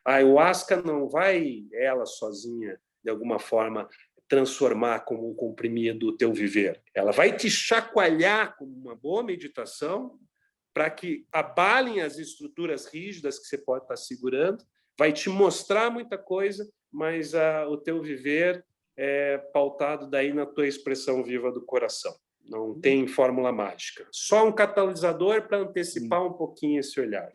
A ayahuasca não vai, ela sozinha, de alguma forma, transformar como um comprimido o teu viver. Ela vai te chacoalhar como uma boa meditação para que abalem as estruturas rígidas que você pode estar segurando, vai te mostrar muita coisa, mas o teu viver é pautado daí na tua expressão viva do coração. Não tem fórmula mágica. Só um catalisador para antecipar um pouquinho esse olhar.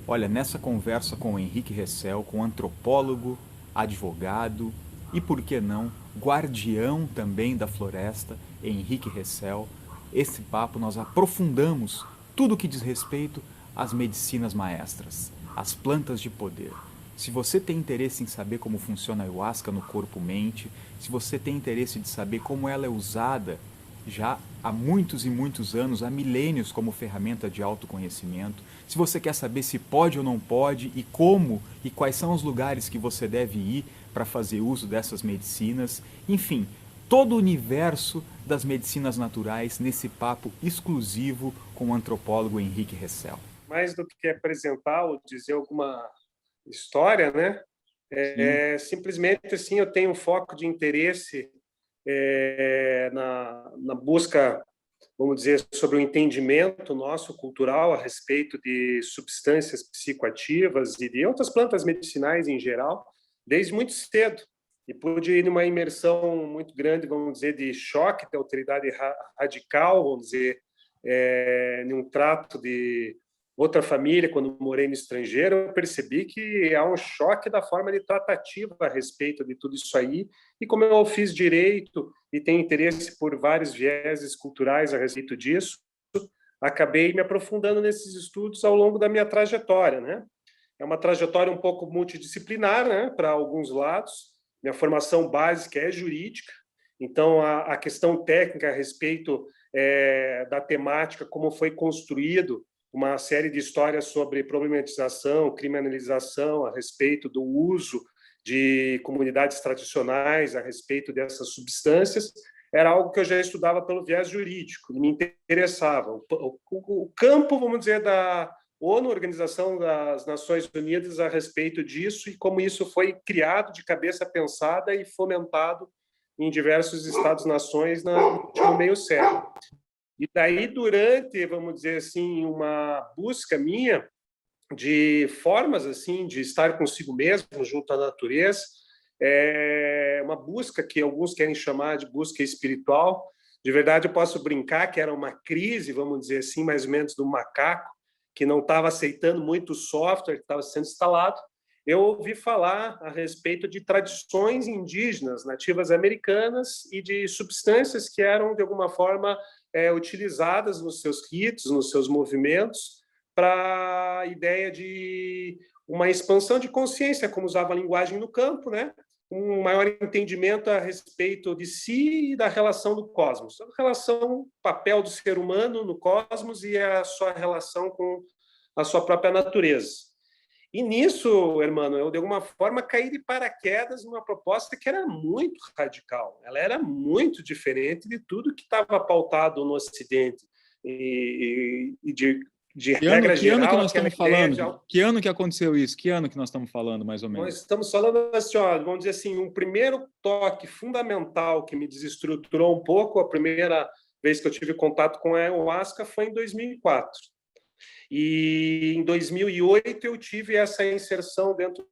Olha, nessa conversa com o Henrique Hessel, com antropólogo, advogado e, por que não, guardião também da floresta, Henrique Hessel, esse papo nós aprofundamos tudo o que diz respeito às medicinas maestras, às plantas de poder. Se você tem interesse em saber como funciona a ayahuasca no corpo-mente, se você tem interesse de saber como ela é usada já há muitos e muitos anos, há milênios como ferramenta de autoconhecimento, se você quer saber se pode ou não pode e como e quais são os lugares que você deve ir para fazer uso dessas medicinas, enfim, todo o universo das medicinas naturais nesse papo exclusivo com o antropólogo Henrique Hessel. Mais do que apresentar ou dizer alguma história, né? Simplesmente assim, eu tenho um foco de interesse na busca, vamos dizer, sobre o entendimento nosso cultural a respeito de substâncias psicoativas e de outras plantas medicinais em geral, desde muito cedo. E pude ir numa imersão muito grande, vamos dizer, de choque de alteridade radical, vamos dizer, em um trato de outra família, quando morei no estrangeiro, eu percebi que há um choque da forma de tratativa a respeito de tudo isso aí. E como eu fiz direito e tenho interesse por vários vieses culturais a respeito disso, acabei me aprofundando nesses estudos ao longo da minha trajetória, né? É uma trajetória um pouco multidisciplinar, né, para alguns lados. Minha formação básica é jurídica, então a questão técnica a respeito da temática, como foi construído uma série de histórias sobre problematização, criminalização a respeito do uso de comunidades tradicionais a respeito dessas substâncias, era algo que eu já estudava pelo viés jurídico, me interessava. O campo, vamos dizer, da ONU, Organização das Nações Unidas, a respeito disso e como isso foi criado de cabeça pensada e fomentado em diversos estados-nações no último meio século. E daí, durante, vamos dizer assim, uma busca minha de formas assim de estar consigo mesmo, junto à natureza, uma busca que alguns querem chamar de busca espiritual. De verdade, eu posso brincar que era uma crise, vamos dizer assim, mais ou menos do macaco, que não estava aceitando muito o software que estava sendo instalado. Eu ouvi falar a respeito de tradições indígenas, nativas americanas e de substâncias que eram, de alguma forma, utilizadas nos seus ritos, nos seus movimentos, para a ideia de uma expansão de consciência, como usava a linguagem no campo, né? Um maior entendimento a respeito de si e da relação do cosmos, a relação, papel do ser humano no cosmos e a sua relação com a sua própria natureza. E nisso, hermano, eu de alguma forma caí de paraquedas numa proposta que era muito radical. Ela era muito diferente de tudo que estava pautado no Ocidente e de regra geral. Que ano que nós estamos falando? Que ano que aconteceu isso? Que ano que nós estamos falando, mais ou menos? Nós estamos falando assim, ó, vamos dizer assim, um primeiro toque fundamental que me desestruturou um pouco, a primeira vez que eu tive contato com a ayahuasca foi em 2004. E em 2008 eu tive essa inserção dentro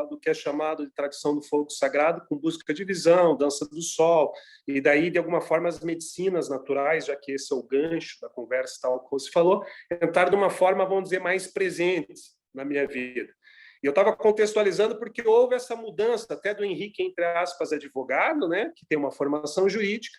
do que é chamado de tradição do fogo sagrado, com busca de visão, dança do sol, e daí, de alguma forma, as medicinas naturais, já que esse é o gancho da conversa, tal como você falou, entraram de uma forma, vamos dizer, mais presente na minha vida. E eu estava contextualizando porque houve essa mudança, até do Henrique, entre aspas, advogado, né, que tem uma formação jurídica,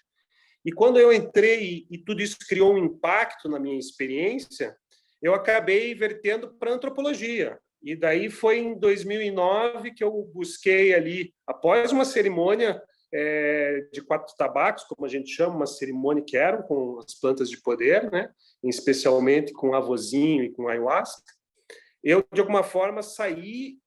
e quando eu entrei e tudo isso criou um impacto na minha experiência, eu acabei vertendo para a antropologia. E daí foi em 2009 que eu busquei ali, após uma cerimônia de 4 tabacos, como a gente chama, uma cerimônia que eram com as plantas de poder, né? Especialmente com avozinho e com ayahuasca, eu, de alguma forma, saí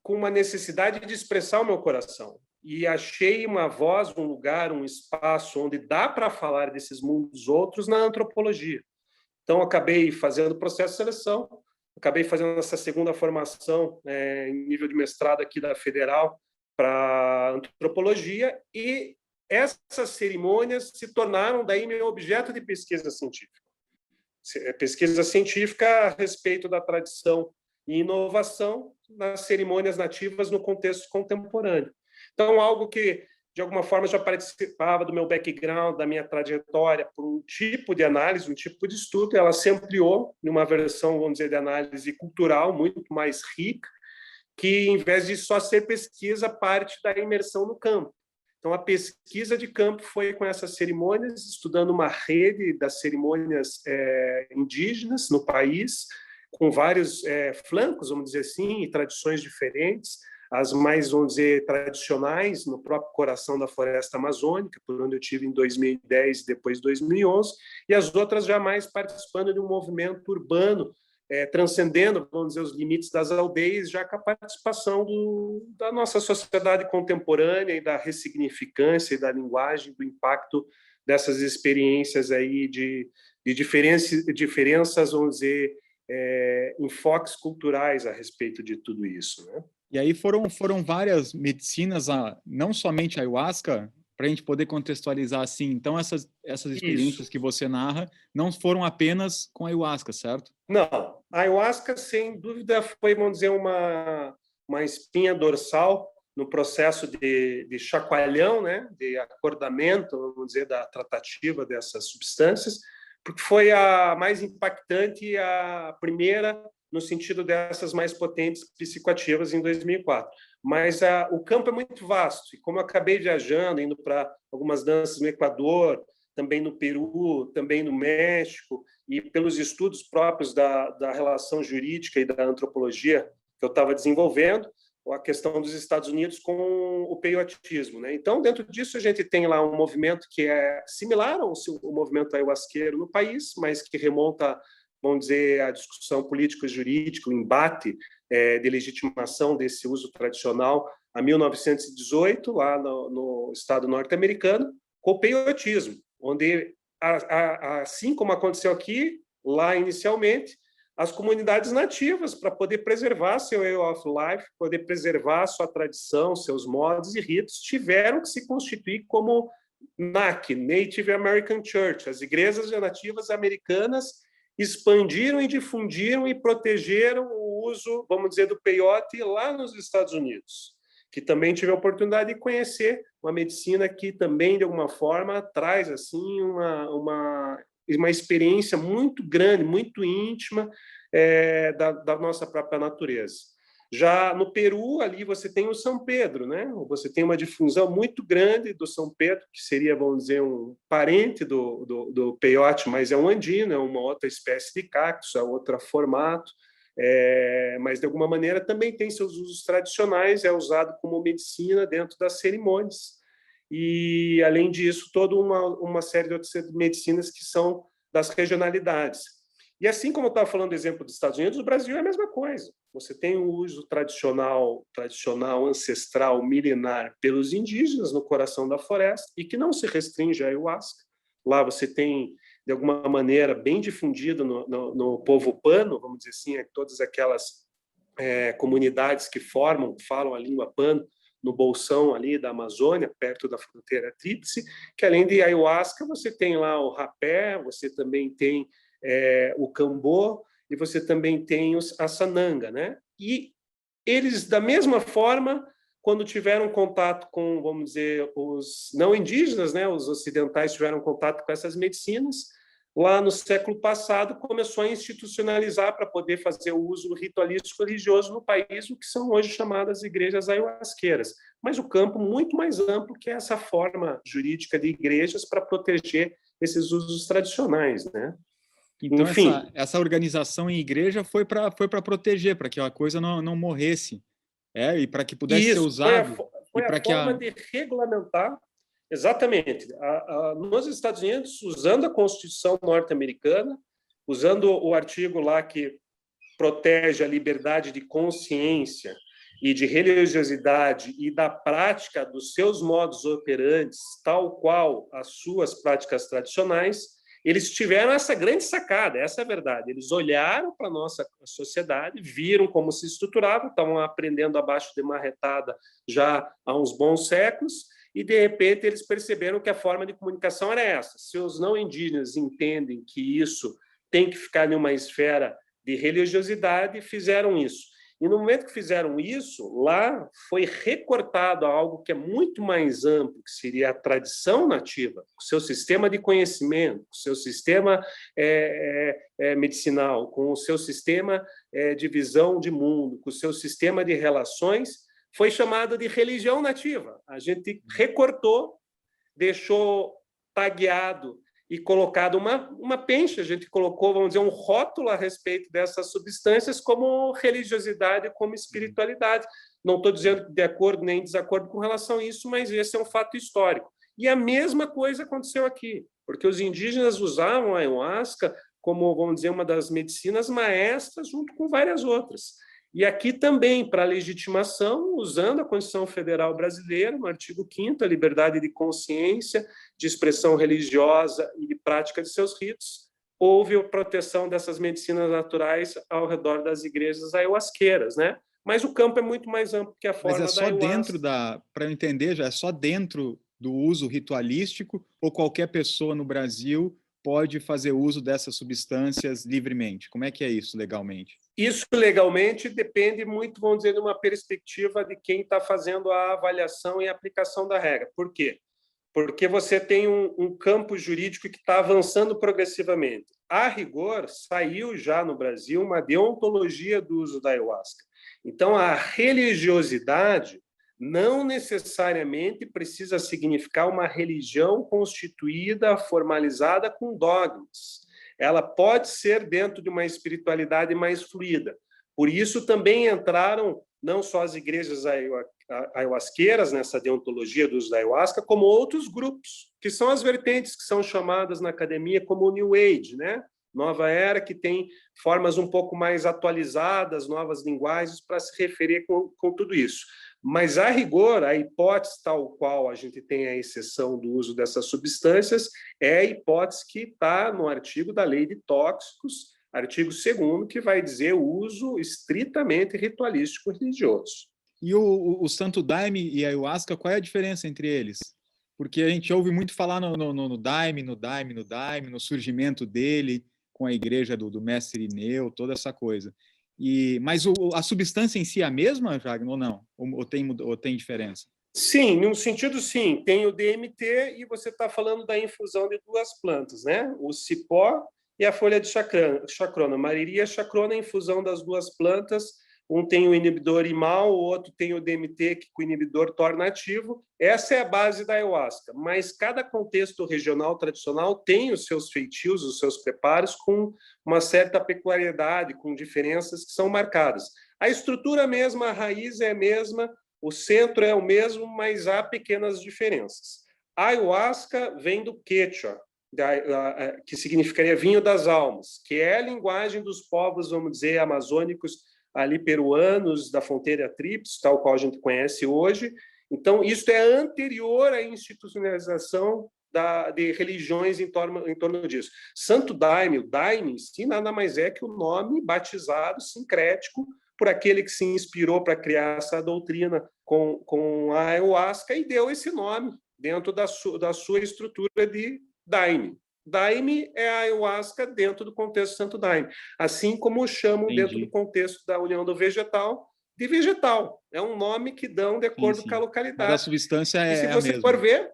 com uma necessidade de expressar o meu coração. E achei uma voz, um lugar, um espaço onde dá para falar desses mundos outros na antropologia. Então, acabei fazendo o processo de seleção, acabei fazendo essa segunda formação em nível de mestrado aqui da Federal para antropologia, e essas cerimônias se tornaram daí meu objeto de pesquisa científica. Pesquisa científica a respeito da tradição e inovação nas cerimônias nativas no contexto contemporâneo. Então, algo que, de alguma forma, já participava do meu background, da minha trajetória, por um tipo de análise, um tipo de estudo, ela se ampliou numa versão, vamos dizer, de análise cultural muito mais rica, que, em vez de só ser pesquisa, parte da imersão no campo. Então, a pesquisa de campo foi com essas cerimônias, estudando uma rede das cerimônias indígenas no país, com vários flancos, vamos dizer assim, e tradições diferentes, as mais, vamos dizer, tradicionais, no próprio coração da floresta amazônica, por onde eu tive em 2010 e depois 2011, e as outras já mais participando de um movimento urbano, transcendendo, vamos dizer, os limites das aldeias, já com a participação da nossa sociedade contemporânea e da ressignificância e da linguagem, do impacto dessas experiências aí de diferenças, vamos dizer, enfoques culturais a respeito de tudo isso, né? E aí foram várias medicinas, não somente a ayahuasca, para a gente poder contextualizar assim. Então, essas experiências Isso. que você narra não foram apenas com a ayahuasca, certo? Não. A ayahuasca, sem dúvida, foi, vamos dizer, uma espinha dorsal no processo de chacoalhão, né? De acordamento, vamos dizer, da tratativa dessas substâncias, porque foi a mais impactante e a primeira no sentido dessas mais potentes psicoativas em 2004. Mas o campo é muito vasto, e como eu acabei viajando, indo para algumas danças no Equador, também no Peru, também no México, e pelos estudos próprios da relação jurídica e da antropologia que eu estava desenvolvendo, a questão dos Estados Unidos com o peyotismo, né? Então, dentro disso, a gente tem lá um movimento que é similar ao movimento ayahuasqueiro no país, mas que remonta, vamos dizer, a discussão político-jurídica, o embate de legitimação desse uso tradicional a 1918, lá no estado norte-americano, com o peyotismo, onde, assim como aconteceu aqui, lá inicialmente, as comunidades nativas, para poder preservar seu way of life, poder preservar sua tradição, seus modos e ritos, tiveram que se constituir como NAC, Native American Church. As igrejas nativas americanas expandiram e difundiram e protegeram o uso, vamos dizer, do peyote lá nos Estados Unidos, que também tive a oportunidade de conhecer uma medicina que também, de alguma forma, traz assim uma experiência muito grande, muito íntima da nossa própria natureza. Já no Peru, ali você tem o São Pedro, né? Você tem uma difusão muito grande do São Pedro, que seria, vamos dizer, um parente do peyote, mas é um andino, é uma outra espécie de cactus, é outro formato, mas de alguma maneira também tem seus usos tradicionais, é usado como medicina dentro das cerimônias. E, além disso, toda uma série de outras medicinas que são das regionalidades. E assim como eu estava falando do exemplo dos Estados Unidos, o Brasil é a mesma coisa. Você tem o uso tradicional, ancestral, milenar pelos indígenas no coração da floresta e que não se restringe à ayahuasca. Lá você tem, de alguma maneira, bem difundido no povo pano, vamos dizer assim, todas aquelas comunidades que falam a língua pano, no bolsão ali da Amazônia, perto da fronteira tríplice, que além de ayahuasca, você tem lá o rapé, você também tem o cambô, e você também tem a sananga, né? E eles, da mesma forma, quando tiveram contato com, vamos dizer, os não indígenas, né, os ocidentais tiveram contato com essas medicinas, lá no século passado começou a institucionalizar para poder fazer o uso ritualístico religioso no país, o que são hoje chamadas igrejas ayahuasqueiras. Mas o campo muito mais amplo que essa forma jurídica de igrejas para proteger esses usos tradicionais, né? Então, Enfim, essa organização em igreja foi para proteger, para que a coisa não morresse, e para que pudesse ser isso usado, e foi a para que forma a... de regulamentar, exatamente. Nos Estados Unidos, usando a Constituição norte-americana, usando o artigo lá que protege a liberdade de consciência e de religiosidade e da prática dos seus modos operantes, tal qual as suas práticas tradicionais, eles tiveram essa grande sacada, essa é a verdade. Eles olharam para a nossa sociedade, viram como se estruturava, estavam aprendendo abaixo de marretada já há uns bons séculos, e, de repente, eles perceberam que a forma de comunicação era essa. Se os não indígenas entendem que isso tem que ficar em uma esfera de religiosidade, fizeram isso. E no momento que fizeram isso, lá foi recortado a algo que é muito mais amplo, que seria a tradição nativa, o seu sistema de conhecimento, o seu sistema medicinal, com o seu sistema de visão de mundo, com o seu sistema de relações, foi chamado de religião nativa. A gente recortou, deixou tagueado e colocado uma pencha, a gente colocou, vamos dizer, um rótulo a respeito dessas substâncias como religiosidade, como espiritualidade. Não estou dizendo de acordo nem desacordo com relação a isso, mas esse é um fato histórico. E a mesma coisa aconteceu aqui, porque os indígenas usavam a ayahuasca como, vamos dizer, uma das medicinas maestras, junto com várias outras. E aqui também, para legitimação, usando a Constituição Federal Brasileira, no artigo 5º, a liberdade de consciência, de expressão religiosa e de prática de seus ritos, houve a proteção dessas medicinas naturais ao redor das igrejas ayahuasqueiras, né? Mas o campo é muito mais amplo que a forma da ayahuasca. Mas é só dentro para eu entender, já é só dentro do uso ritualístico, ou qualquer pessoa no Brasil pode fazer uso dessas substâncias livremente? Como é que é isso legalmente? Isso legalmente depende muito, vamos dizer, de uma perspectiva de quem está fazendo a avaliação e a aplicação da regra. Por quê? Porque você tem um campo jurídico que está avançando progressivamente. A rigor, saiu já no Brasil uma deontologia do uso da ayahuasca. Então, a religiosidade não necessariamente precisa significar uma religião constituída, formalizada com dogmas. Ela pode ser dentro de uma espiritualidade mais fluida. Por isso, também entraram não só as igrejas ayahuasqueiras nessa deontologia do uso da ayahuasca, como outros grupos, que são as vertentes que são chamadas na academia como New Age, né? Nova Era, que tem formas um pouco mais atualizadas, novas linguagens para se referir com tudo isso. Mas, a rigor, a hipótese tal qual a gente tem a exceção do uso dessas substâncias é a hipótese que está no artigo da Lei de Tóxicos, artigo 2º, que vai dizer o uso estritamente ritualístico religioso. E o Santo Daime e a ayahuasca, qual é a diferença entre eles? Porque a gente ouve muito falar no Daime, no surgimento dele, com a igreja do mestre Irineu, toda essa coisa. Mas a substância em si é a mesma, Wagner, ou não? Ou tem diferença? Sim, num sentido sim. Tem o DMT e você está falando da infusão de duas plantas, né? O cipó e a folha de chacrona. Mariria chacrona, a infusão das duas plantas. Um tem o inibidor imal, o outro tem o DMT, que o inibidor torna ativo. Essa é a base da ayahuasca. Mas cada contexto regional tradicional tem os seus feitios, os seus preparos, com uma certa peculiaridade, com diferenças que são marcadas. A estrutura mesma, a raiz é a mesma, o centro é o mesmo, mas há pequenas diferenças. A ayahuasca vem do quechua, que significaria vinho das almas, que é a linguagem dos povos, vamos dizer, amazônicos, ali peruanos, da fronteira tríplice, tal qual a gente conhece hoje. Então, isso é anterior à institucionalização de religiões em torno disso. Santo Daime, o Daime em si, nada mais é que o nome batizado, sincrético, por aquele que se inspirou para criar essa doutrina com a ayahuasca e deu esse nome dentro da sua estrutura de Daime. Daime é a ayahuasca dentro do contexto Santo Daime, assim como chamam dentro do contexto da União do Vegetal de vegetal. É um nome que dão de acordo com a localidade. Mas a substância é a mesma. E se você for ver...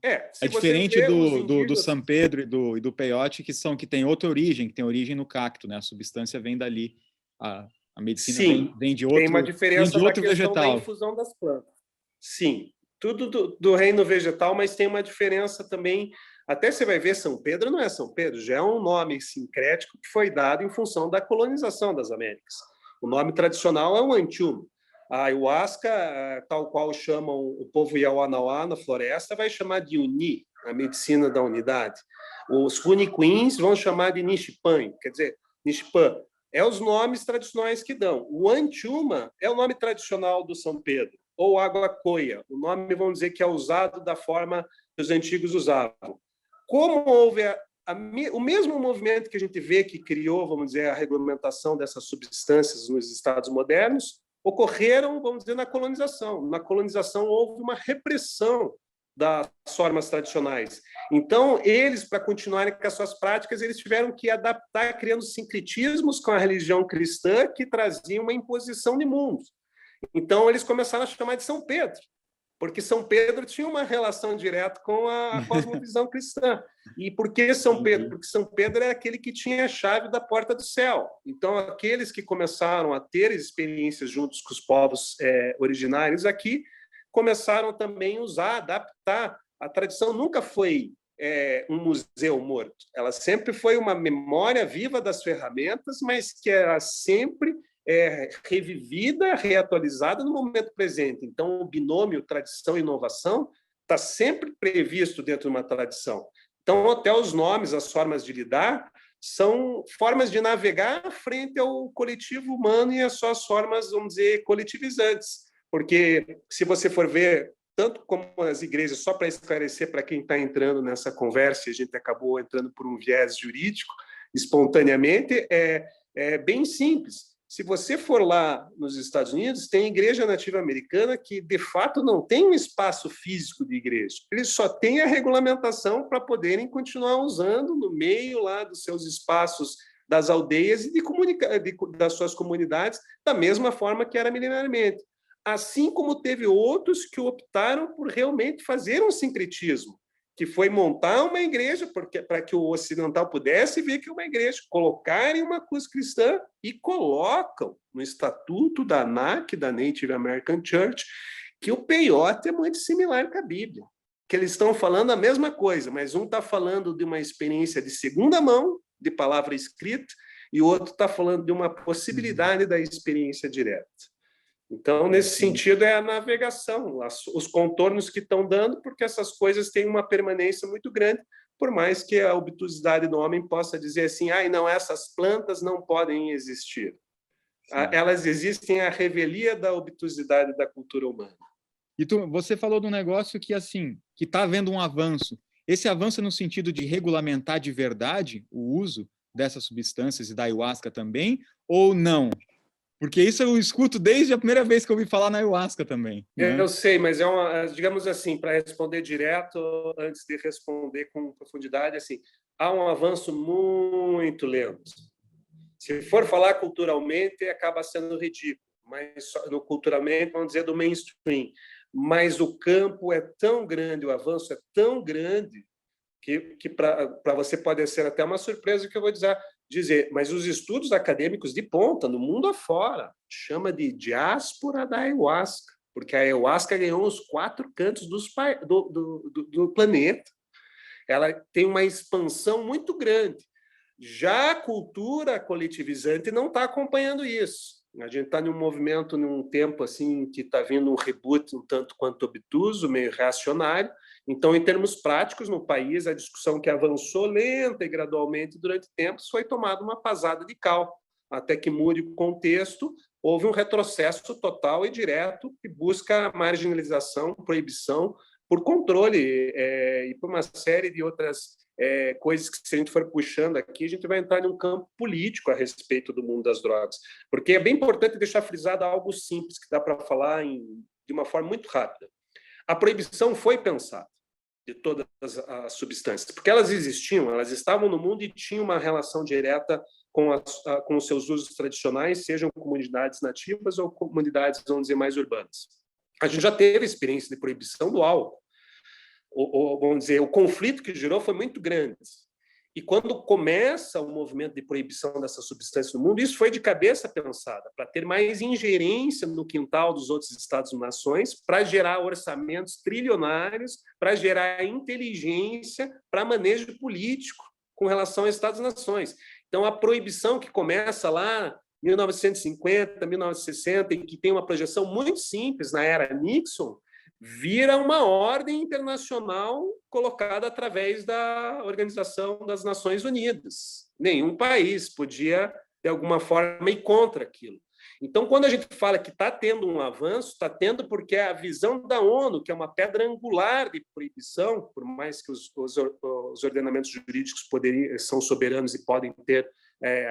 É diferente do San Pedro e do peyote, que tem outra origem, que tem origem no cacto, né? A substância vem dali. A medicina vem de outro, tem uma diferença da questão vegetal. Da infusão das plantas. Sim, tudo do reino vegetal, mas tem uma diferença também Até você vai ver, São Pedro não é São Pedro, já é um nome sincrético que foi dado em função da colonização das Américas. O nome tradicional é o Antiuma. A ayahuasca, tal qual chamam o povo Yawanawá na floresta, vai chamar de Uni, a medicina da unidade. Os Runiquins vão chamar de Nishipan, quer dizer, Nishipan. É os nomes tradicionais que dão. O Antiuma é o nome tradicional do São Pedro, ou Água Coia. O nome, vamos dizer, que é usado da forma que os antigos usavam. Como houve o mesmo movimento que a gente vê que criou, vamos dizer, a regulamentação dessas substâncias nos estados modernos, ocorreram, vamos dizer, na colonização. Na colonização houve uma repressão das formas tradicionais. Então, eles, para continuarem com as suas práticas, eles tiveram que adaptar, criando sincretismos com a religião cristã que trazia uma imposição de mundo. Então, eles começaram a chamar de São Pedro, porque São Pedro tinha uma relação direta com a cosmovisão cristã. E por que São Pedro? Porque São Pedro é aquele que tinha a chave da porta do céu. Então, aqueles que começaram a ter experiências juntos com os povos originários aqui, começaram também a usar, adaptar. A tradição nunca foi um museu morto. Ela sempre foi uma memória viva das ferramentas, mas que era sempre revivida, reatualizada no momento presente. Então, o binômio tradição e inovação está sempre previsto dentro de uma tradição. Então, até os nomes, as formas de lidar, são formas de navegar frente ao coletivo humano e as suas formas, vamos dizer, coletivizantes. Porque, se você for ver, tanto como as igrejas, só para esclarecer para quem está entrando nessa conversa, e a gente acabou entrando por um viés jurídico, espontaneamente, é bem simples. Se você for lá nos Estados Unidos, tem igreja nativa americana que, de fato, não tem um espaço físico de igreja. Eles só têm a regulamentação para poderem continuar usando no meio lá dos seus espaços das aldeias e das suas comunidades, da mesma forma que era milenarmente. Assim como teve outros que optaram por realmente fazer um sincretismo, que foi montar uma igreja para que o ocidental pudesse ver que é uma igreja, colocarem uma cruz cristã e colocam no estatuto da ANAC, da Native American Church, que o peiote é muito similar com a Bíblia, que eles estão falando a mesma coisa, mas um está falando de uma experiência de segunda mão, de palavra escrita, e o outro está falando de uma possibilidade da experiência direta. Então, nesse sentido, é a navegação, os contornos que estão dando, porque essas coisas têm uma permanência muito grande, por mais que a obtusidade do homem possa dizer assim, não, essas plantas não podem existir. Sim. Elas existem à revelia da obtusidade da cultura humana. E você falou de um negócio que está havendo um avanço. Esse avanço é no sentido de regulamentar de verdade o uso dessas substâncias e da ayahuasca também, ou não? Porque isso eu escuto desde a primeira vez que eu ouvi falar na ayahuasca também. Né? Eu sei, mas digamos assim, para responder direto, antes de responder com profundidade, há um avanço muito lento. Se for falar culturalmente, acaba sendo ridículo, mas culturalmente, vamos dizer, do mainstream. Mas o campo é tão grande, o avanço é tão grande, que para você pode ser até uma surpresa o que eu vou dizer, mas os estudos acadêmicos de ponta, no mundo afora, chama de diáspora da ayahuasca, porque a ayahuasca ganhou os 4 cantos do planeta. Ela tem uma expansão muito grande. Já a cultura coletivizante não está acompanhando isso. A gente está num movimento, num tempo assim que está vindo um reboot um tanto quanto obtuso, meio reacionário. Então, em termos práticos, no país, a discussão que avançou lenta e gradualmente durante tempos foi tomada uma pasada de cal. Até que mude o contexto, houve um retrocesso total e direto que busca a marginalização, proibição, por controle e por uma série de outras coisas que, se a gente for puxando aqui, a gente vai entrar em um campo político a respeito do mundo das drogas. Porque é bem importante deixar frisado algo simples, que dá para falar de uma forma muito rápida. A proibição foi pensada de todas as substâncias, porque elas existiam, elas estavam no mundo e tinham uma relação direta com os seus usos tradicionais, sejam comunidades nativas ou comunidades, vamos dizer, mais urbanas. A gente já teve experiência de proibição do álcool. Vamos dizer, o conflito que gerou foi muito grande. E quando começa o movimento de proibição dessas substâncias no mundo, isso foi de cabeça pensada, para ter mais ingerência no quintal dos outros Estados-nações, para gerar orçamentos trilionários, para gerar inteligência para manejo político com relação aos Estados-nações. Então, a proibição que começa lá em 1950, 1960, e que tem uma projeção muito simples na era Nixon, vira uma ordem internacional colocada através da Organização das Nações Unidas. Nenhum país podia, de alguma forma, ir contra aquilo. Então, quando a gente fala que está tendo um avanço, está tendo porque a visão da ONU, que é uma pedra angular de proibição, por mais que os ordenamentos jurídicos são soberanos e podem ter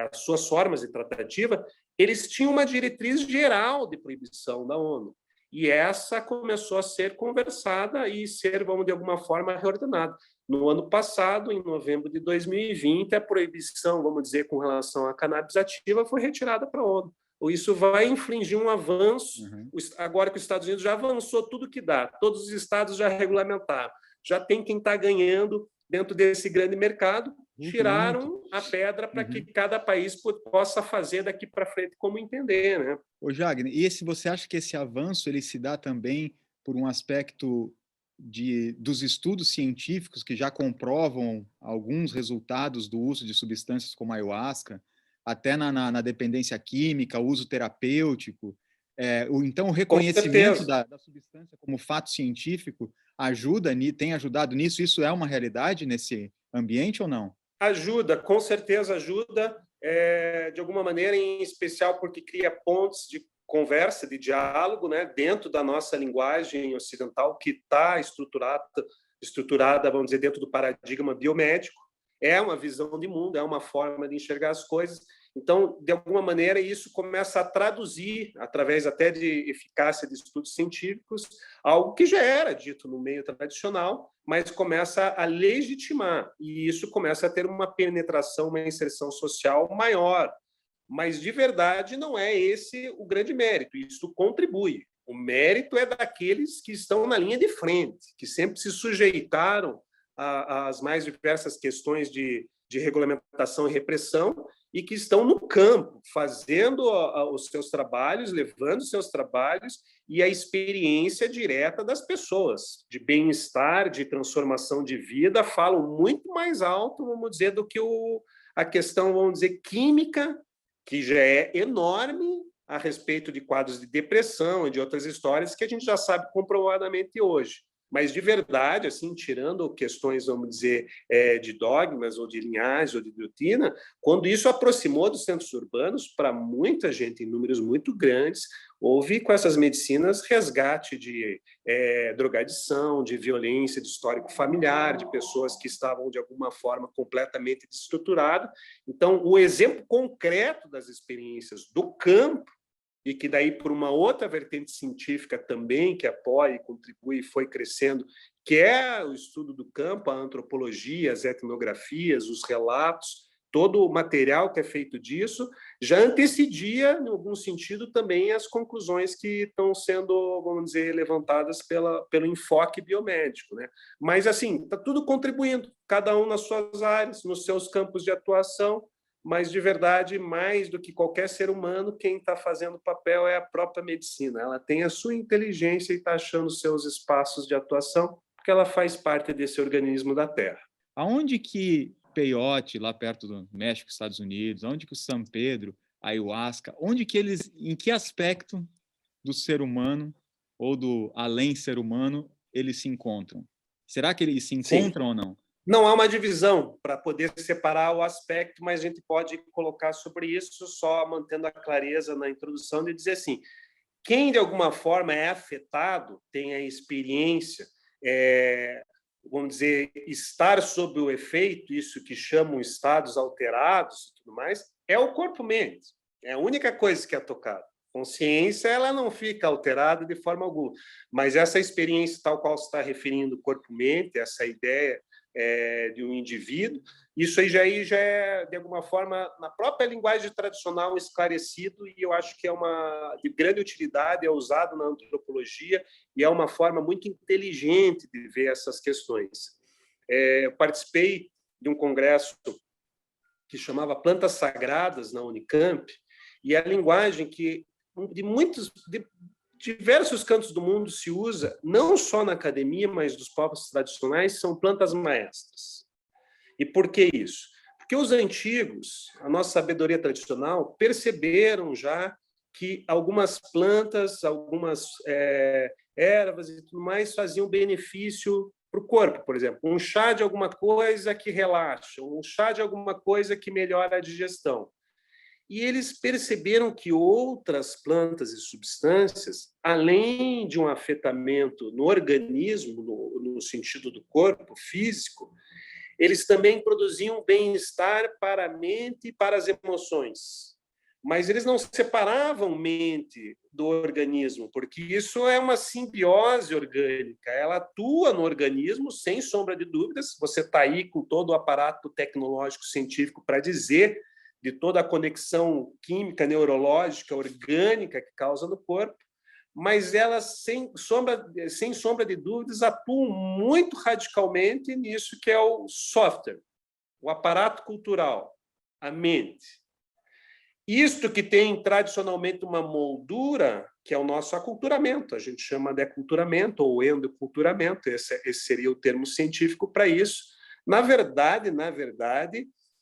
as suas formas de tratativa, eles tinham uma diretriz geral de proibição da ONU. E essa começou a ser conversada e ser, vamos, de alguma forma, reordenada. No ano passado, em novembro de 2020, a proibição, vamos dizer, com relação à cannabis ativa foi retirada para a ONU. Isso vai infligir um avanço, agora que os Estados Unidos já avançou tudo que dá, todos os estados já regulamentaram, já tem quem está ganhando dentro desse grande mercado, tiraram a pedra para que cada país possa fazer daqui para frente como entender, né? Ô, Jagner, e você acha que esse avanço ele se dá também por um aspecto dos estudos científicos que já comprovam alguns resultados do uso de substâncias como a ayahuasca, até na dependência química, uso terapêutico? Então, o reconhecimento da substância como fato científico tem ajudado nisso? Isso é uma realidade nesse ambiente ou não? Ajuda, com certeza ajuda, de alguma maneira, em especial porque cria pontes de conversa, de diálogo, né, dentro da nossa linguagem ocidental, que está estruturada, vamos dizer, dentro do paradigma biomédico. É uma visão de mundo, é uma forma de enxergar as coisas. Então, de alguma maneira, isso começa a traduzir, através até de eficácia de estudos científicos, algo que já era dito no meio tradicional, mas começa a legitimar, e isso começa a ter uma penetração, uma inserção social maior. Mas, de verdade, não é esse o grande mérito, isso contribui. O mérito é daqueles que estão na linha de frente, que sempre se sujeitaram às mais diversas questões de regulamentação e repressão, e que estão no campo, fazendo os seus trabalhos, levando os seus trabalhos e a experiência direta das pessoas, de bem-estar, de transformação de vida, falam muito mais alto, vamos dizer, do que a questão, vamos dizer, química, que já é enorme a respeito de quadros de depressão e de outras histórias que a gente já sabe comprovadamente hoje. Mas, de verdade, assim, tirando questões, vamos dizer, de dogmas ou de linhagem ou de doutrina, quando isso aproximou dos centros urbanos, para muita gente, em números muito grandes, houve com essas medicinas resgate de drogadição, de violência, de histórico familiar, de pessoas que estavam, de alguma forma, completamente desestruturadas. Então, o exemplo concreto das experiências do campo, e que daí, por uma outra vertente científica também, que apoia e contribui e foi crescendo, que é o estudo do campo, a antropologia, as etnografias, os relatos, todo o material que é feito disso, já antecedia, em algum sentido, também as conclusões que estão sendo, vamos dizer, levantadas pelo enfoque biomédico, né? Mas, assim, está tudo contribuindo, cada um nas suas áreas, nos seus campos de atuação, mas, de verdade, mais do que qualquer ser humano, quem está fazendo o papel é a própria medicina. Ela tem a sua inteligência e está achando seus espaços de atuação, porque ela faz parte desse organismo da Terra. Aonde que peiote, lá perto do México, Estados Unidos, aonde que o San Pedro, a ayahuasca, em que aspecto do ser humano ou do além ser humano eles se encontram? Será que eles se encontram ou não? Não há uma divisão para poder separar o aspecto, mas a gente pode colocar sobre isso só mantendo a clareza na introdução de dizer assim, quem de alguma forma é afetado, tem a experiência, vamos dizer, estar sob o efeito, isso que chamam estados alterados e tudo mais, é o corpo-mente. É a única coisa que é tocada. Consciência, ela não fica alterada de forma alguma, mas essa experiência tal qual se está referindo corpo-mente, essa ideia de um indivíduo, isso aí já é, de alguma forma, na própria linguagem tradicional esclarecido, e eu acho que é de grande utilidade, é usado na antropologia, e é uma forma muito inteligente de ver essas questões. Eu participei de um congresso que chamava Plantas Sagradas na Unicamp, e a linguagem que de diversos cantos do mundo se usa, não só na academia, mas dos povos tradicionais, são plantas maestras. E por que isso? Porque os antigos, a nossa sabedoria tradicional, perceberam já que algumas plantas, algumas ervas e tudo mais faziam benefício para o corpo, por exemplo. Um chá de alguma coisa que relaxa, um chá de alguma coisa que melhora a digestão. E eles perceberam que outras plantas e substâncias, além de um afetamento no organismo, no sentido do corpo físico, eles também produziam bem-estar para a mente e para as emoções. Mas eles não separavam mente do organismo, porque isso é uma simbiose orgânica. Ela atua no organismo, sem sombra de dúvidas. Você está aí com todo o aparato tecnológico científico para dizer de toda a conexão química, neurológica, orgânica que causa no corpo, mas elas, sem sombra de dúvidas, atuam muito radicalmente nisso que é o software, o aparato cultural, a mente. Isto que tem tradicionalmente uma moldura, que é o nosso aculturamento, a gente chama de aculturamento ou endoculturamento, esse seria o termo científico para isso. Na verdade,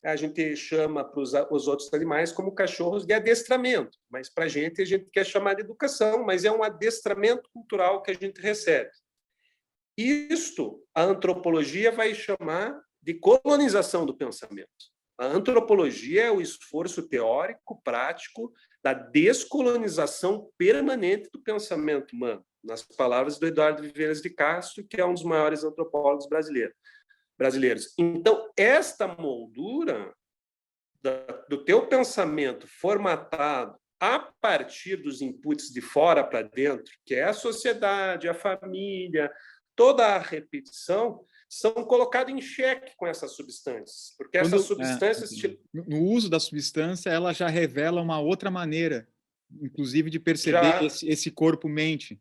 a gente chama para os outros animais como cachorros de adestramento, mas para a gente quer chamar de educação, mas é um adestramento cultural que a gente recebe. Isto a antropologia vai chamar de colonização do pensamento. A antropologia é o esforço teórico, prático, da descolonização permanente do pensamento humano, nas palavras do Eduardo Viveiras de Castro, que é um dos maiores antropólogos brasileiros. Então, esta moldura do teu pensamento formatado a partir dos inputs de fora para dentro, que é a sociedade, a família, toda a repetição, são colocados em xeque com essas substâncias, porque essas substâncias... No uso da substância, ela já revela uma outra maneira, inclusive de perceber esse corpo-mente.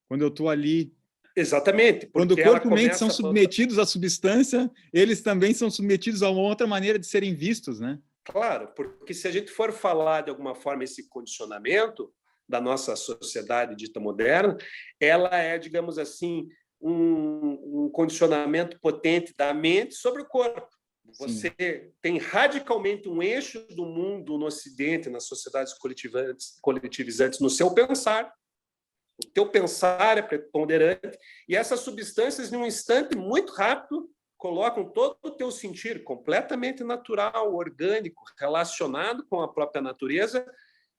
Quando eu estou ali... Exatamente. Quando o corpo e mente são submetidos à substância, eles também são submetidos a uma outra maneira de serem vistos, né? Claro, porque se a gente for falar de alguma forma esse condicionamento da nossa sociedade dita moderna, ela é, digamos assim, um condicionamento potente da mente sobre o corpo. Você tem radicalmente um eixo do mundo no Ocidente, nas sociedades coletivizantes, no seu pensar. O teu pensar é preponderante e essas substâncias, em um instante muito rápido, colocam todo o teu sentir completamente natural, orgânico, relacionado com a própria natureza,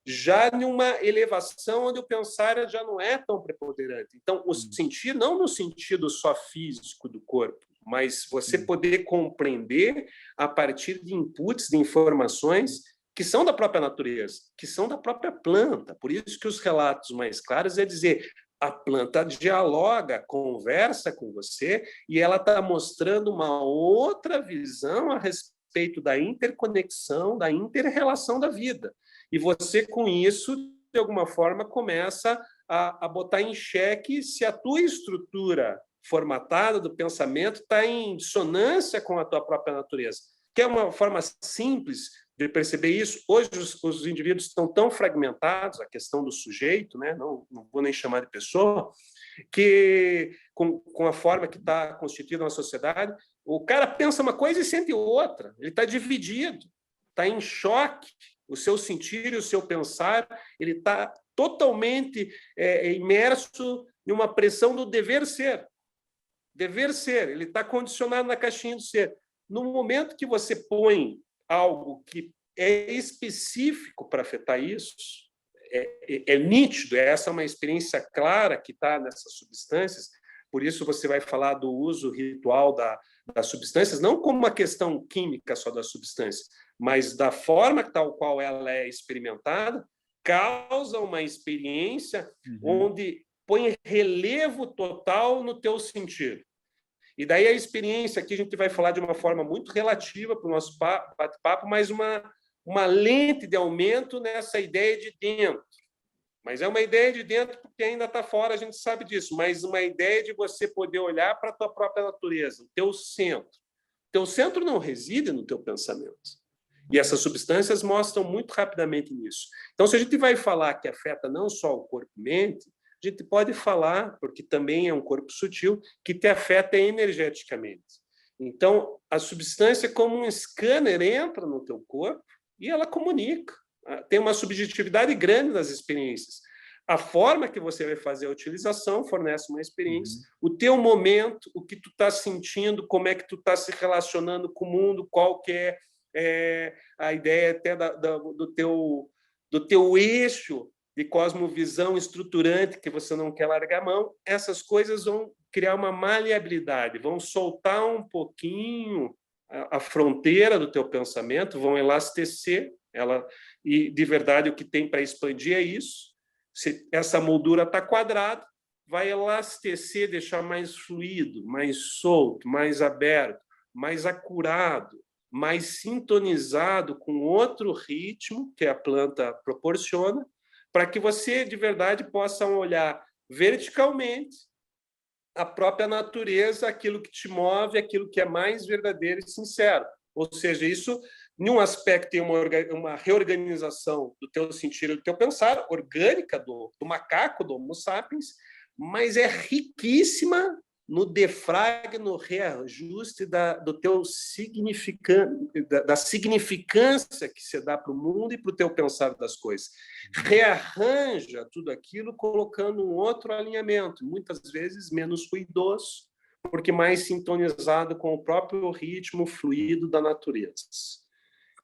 já numa elevação onde o pensar já não é tão preponderante. Então, o sentir, não no sentido só físico do corpo, mas você poder compreender a partir de inputs, de informações que são da própria natureza, que são da própria planta. Por isso que os relatos mais claros é dizer a planta dialoga, conversa com você e ela está mostrando uma outra visão a respeito da interconexão, da inter-relação da vida. E você, com isso, de alguma forma, começa a botar em xeque se a tua estrutura formatada do pensamento está em dissonância com a tua própria natureza. Que é uma forma simples de perceber isso. Hoje, os indivíduos estão tão fragmentados, a questão do sujeito, né? Não vou nem chamar de pessoa, que com a forma que está constituída uma sociedade, o cara pensa uma coisa e sente outra. Ele está dividido, está em choque. O seu sentir e o seu pensar, ele está totalmente imerso em uma pressão do dever ser. Dever ser, ele está condicionado na caixinha do ser. No momento que você põe algo que é específico para afetar isso, é nítido, essa é uma experiência clara que está nessas substâncias, por isso você vai falar do uso ritual das substâncias, não como uma questão química só da substância, mas da forma tal qual ela é experimentada, causa uma experiência onde põe relevo total no teu sentido. E daí a experiência, aqui a gente vai falar de uma forma muito relativa para o nosso bate-papo, mas uma lente de aumento nessa ideia de dentro. Mas é uma ideia de dentro porque ainda está fora, a gente sabe disso, mas uma ideia de você poder olhar para a tua própria natureza, o teu centro, Teu centro não reside no teu pensamento. E essas substâncias mostram muito rapidamente nisso. Então, se a gente vai falar que afeta não só o corpo e mente, a gente pode falar, porque também é um corpo sutil, que te afeta energeticamente. Então, a substância, como um scanner, entra no teu corpo e ela comunica. Tem uma subjetividade grande das experiências. A forma que você vai fazer a utilização fornece uma experiência. O teu momento, o que tu está sentindo, como é que tu está se relacionando com o mundo, qual que é a ideia até do teu eixo de cosmovisão estruturante que você não quer largar a mão. Essas coisas vão criar uma maleabilidade, vão soltar um pouquinho a fronteira do teu pensamento, vão elastecer ela, e de verdade o que tem para expandir é isso. Se essa moldura está quadrada, vai elastecer, deixar mais fluido, mais solto, mais aberto, mais acurado, mais sintonizado com outro ritmo que a planta proporciona, para que você de verdade possa olhar verticalmente a própria natureza, aquilo que te move, aquilo que é mais verdadeiro e sincero. Ou seja, isso, em um aspecto, tem uma reorganização do teu sentir e do teu pensar, orgânica do macaco, do Homo sapiens, mas é riquíssima no defrag, no reajuste do teu da significância que você dá para o mundo e para o teu pensar das coisas. Rearranja tudo aquilo colocando um outro alinhamento, muitas vezes menos ruidoso, porque mais sintonizado com o próprio ritmo fluido da natureza.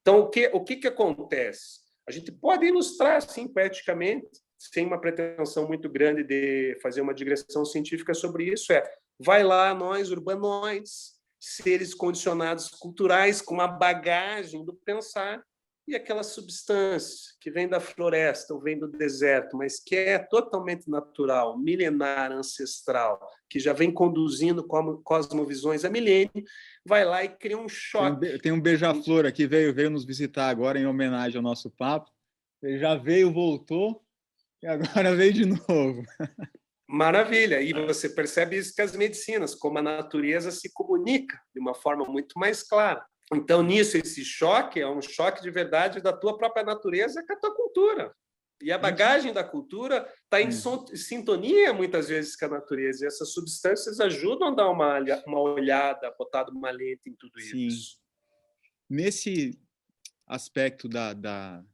Então, o que acontece? A gente pode ilustrar, assim, poeticamente, sem uma pretensão muito grande de fazer uma digressão científica sobre isso, vai lá nós, urbanoides, seres condicionados culturais, com uma bagagem do pensar, e aquela substância que vem da floresta ou vem do deserto, mas que é totalmente natural, milenar, ancestral, que já vem conduzindo cosmovisões há milênio, vai lá e cria um choque. Tem um beija-flor aqui, veio nos visitar agora em homenagem ao nosso papo. Ele já veio, voltou, e agora veio de novo. Maravilha! E você percebe isso que as medicinas, como a natureza se comunica de uma forma muito mais clara. Então, nisso, esse choque é um choque de verdade da tua própria natureza com a tua cultura. E a bagagem da cultura está em sintonia, muitas vezes, com a natureza. E essas substâncias ajudam a dar uma olhada, botar uma lente em tudo isso. Nesse aspecto da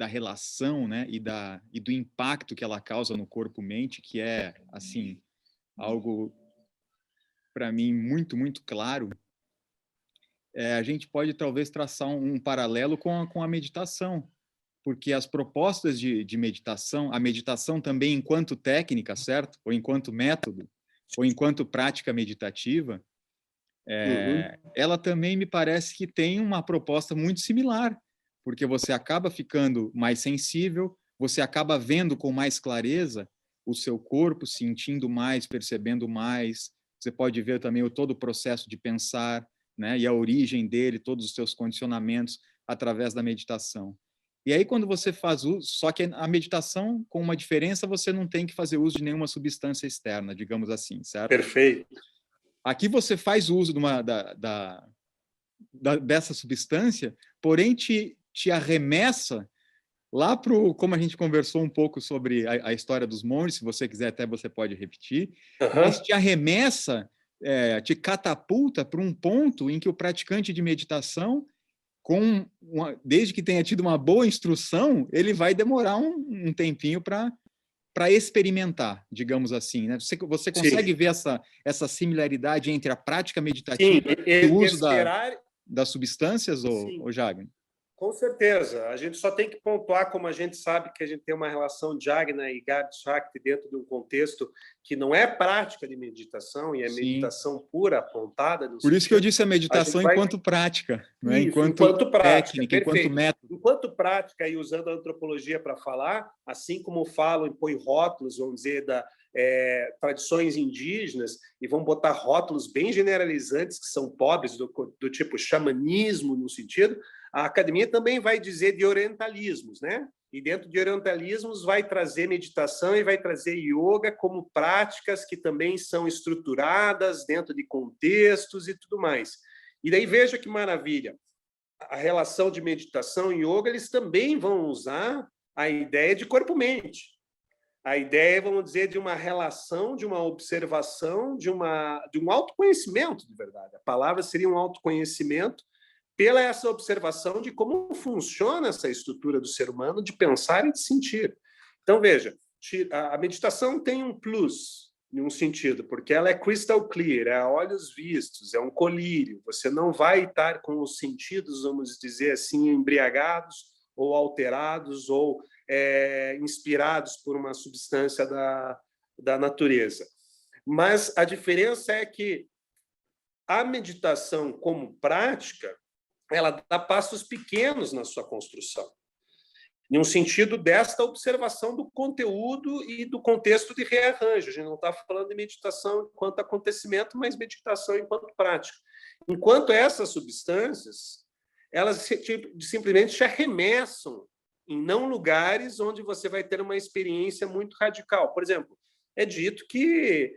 relação, né, e do impacto que ela causa no corpo-mente, que é, assim, algo, para mim, muito, muito claro, a gente pode talvez traçar um paralelo com a meditação, porque as propostas de meditação, a meditação também enquanto técnica, certo? Ou enquanto método, ou enquanto prática meditativa, ela também me parece que tem uma proposta muito similar, porque você acaba ficando mais sensível, você acaba vendo com mais clareza o seu corpo, sentindo mais, percebendo mais, você pode ver também todo o processo de pensar, né, e a origem dele, todos os seus condicionamentos através da meditação. E aí, quando você faz uso, só que a meditação, com uma diferença, você não tem que fazer uso de nenhuma substância externa, digamos assim, certo? Perfeito. Aqui você faz uso dessa substância, porém te arremessa lá para o, como a gente conversou um pouco sobre a história dos monges, se você quiser até você pode repetir, mas te arremessa, te catapulta para um ponto em que o praticante de meditação, desde que tenha tido uma boa instrução, ele vai demorar um tempinho para experimentar, digamos assim, né? Você consegue ver essa similaridade entre a prática meditativa e o uso das substâncias, ou Jagna? Com certeza. A gente só tem que pontuar, como a gente sabe que a gente tem uma relação Jagna e Garbh Shakti dentro de um contexto que não é prática de meditação, e é meditação pura, apontada. Por isso que eu disse a meditação enquanto prática, não é? Enquanto prática, técnica, enquanto método. Enquanto prática, e usando a antropologia para falar, assim como falam e põe rótulos, vamos dizer, tradições indígenas, e vão botar rótulos bem generalizantes, que são pobres, do tipo xamanismo, no sentido, a academia também vai dizer de orientalismos, né? E dentro de orientalismos vai trazer meditação e vai trazer yoga como práticas que também são estruturadas dentro de contextos e tudo mais. E daí veja que maravilha. A relação de meditação e yoga, eles também vão usar a ideia de corpo-mente. A ideia, vamos dizer, de uma relação, de uma observação, de um autoconhecimento, de verdade. A palavra seria um autoconhecimento pela essa observação de como funciona essa estrutura do ser humano de pensar e de sentir. Então, veja, a meditação tem um plus, em um sentido, porque ela é crystal clear, é a olhos vistos, é um colírio. Você não vai estar com os sentidos, vamos dizer assim, embriagados ou alterados ou inspirados por uma substância da natureza. Mas a diferença é que a meditação como prática, ela dá passos pequenos na sua construção, em um sentido desta observação do conteúdo e do contexto de rearranjo. A gente não está falando de meditação enquanto acontecimento, mas meditação enquanto prática. Enquanto essas substâncias, elas simplesmente te arremessam em não lugares onde você vai ter uma experiência muito radical. Por exemplo, é dito que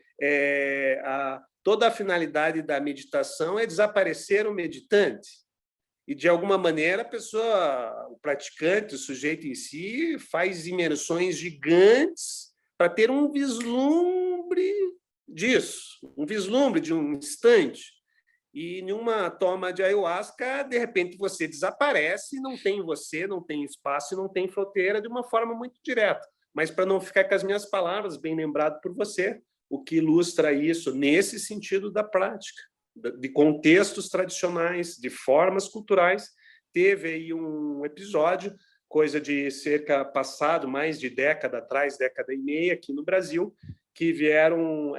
toda a finalidade da meditação é desaparecer o meditante. E, de alguma maneira, a pessoa, o praticante, o sujeito em si, faz imersões gigantes para ter um vislumbre disso, um vislumbre de um instante. E, numa toma de ayahuasca, de repente, você desaparece, não tem você, não tem espaço, não tem fronteira, de uma forma muito direta. Mas, para não ficar com as minhas palavras, bem lembrado por você, o que ilustra isso nesse sentido da prática, de contextos tradicionais, de formas culturais. Teve aí um episódio, coisa de passado mais de década atrás, década e meia, aqui no Brasil, que vieram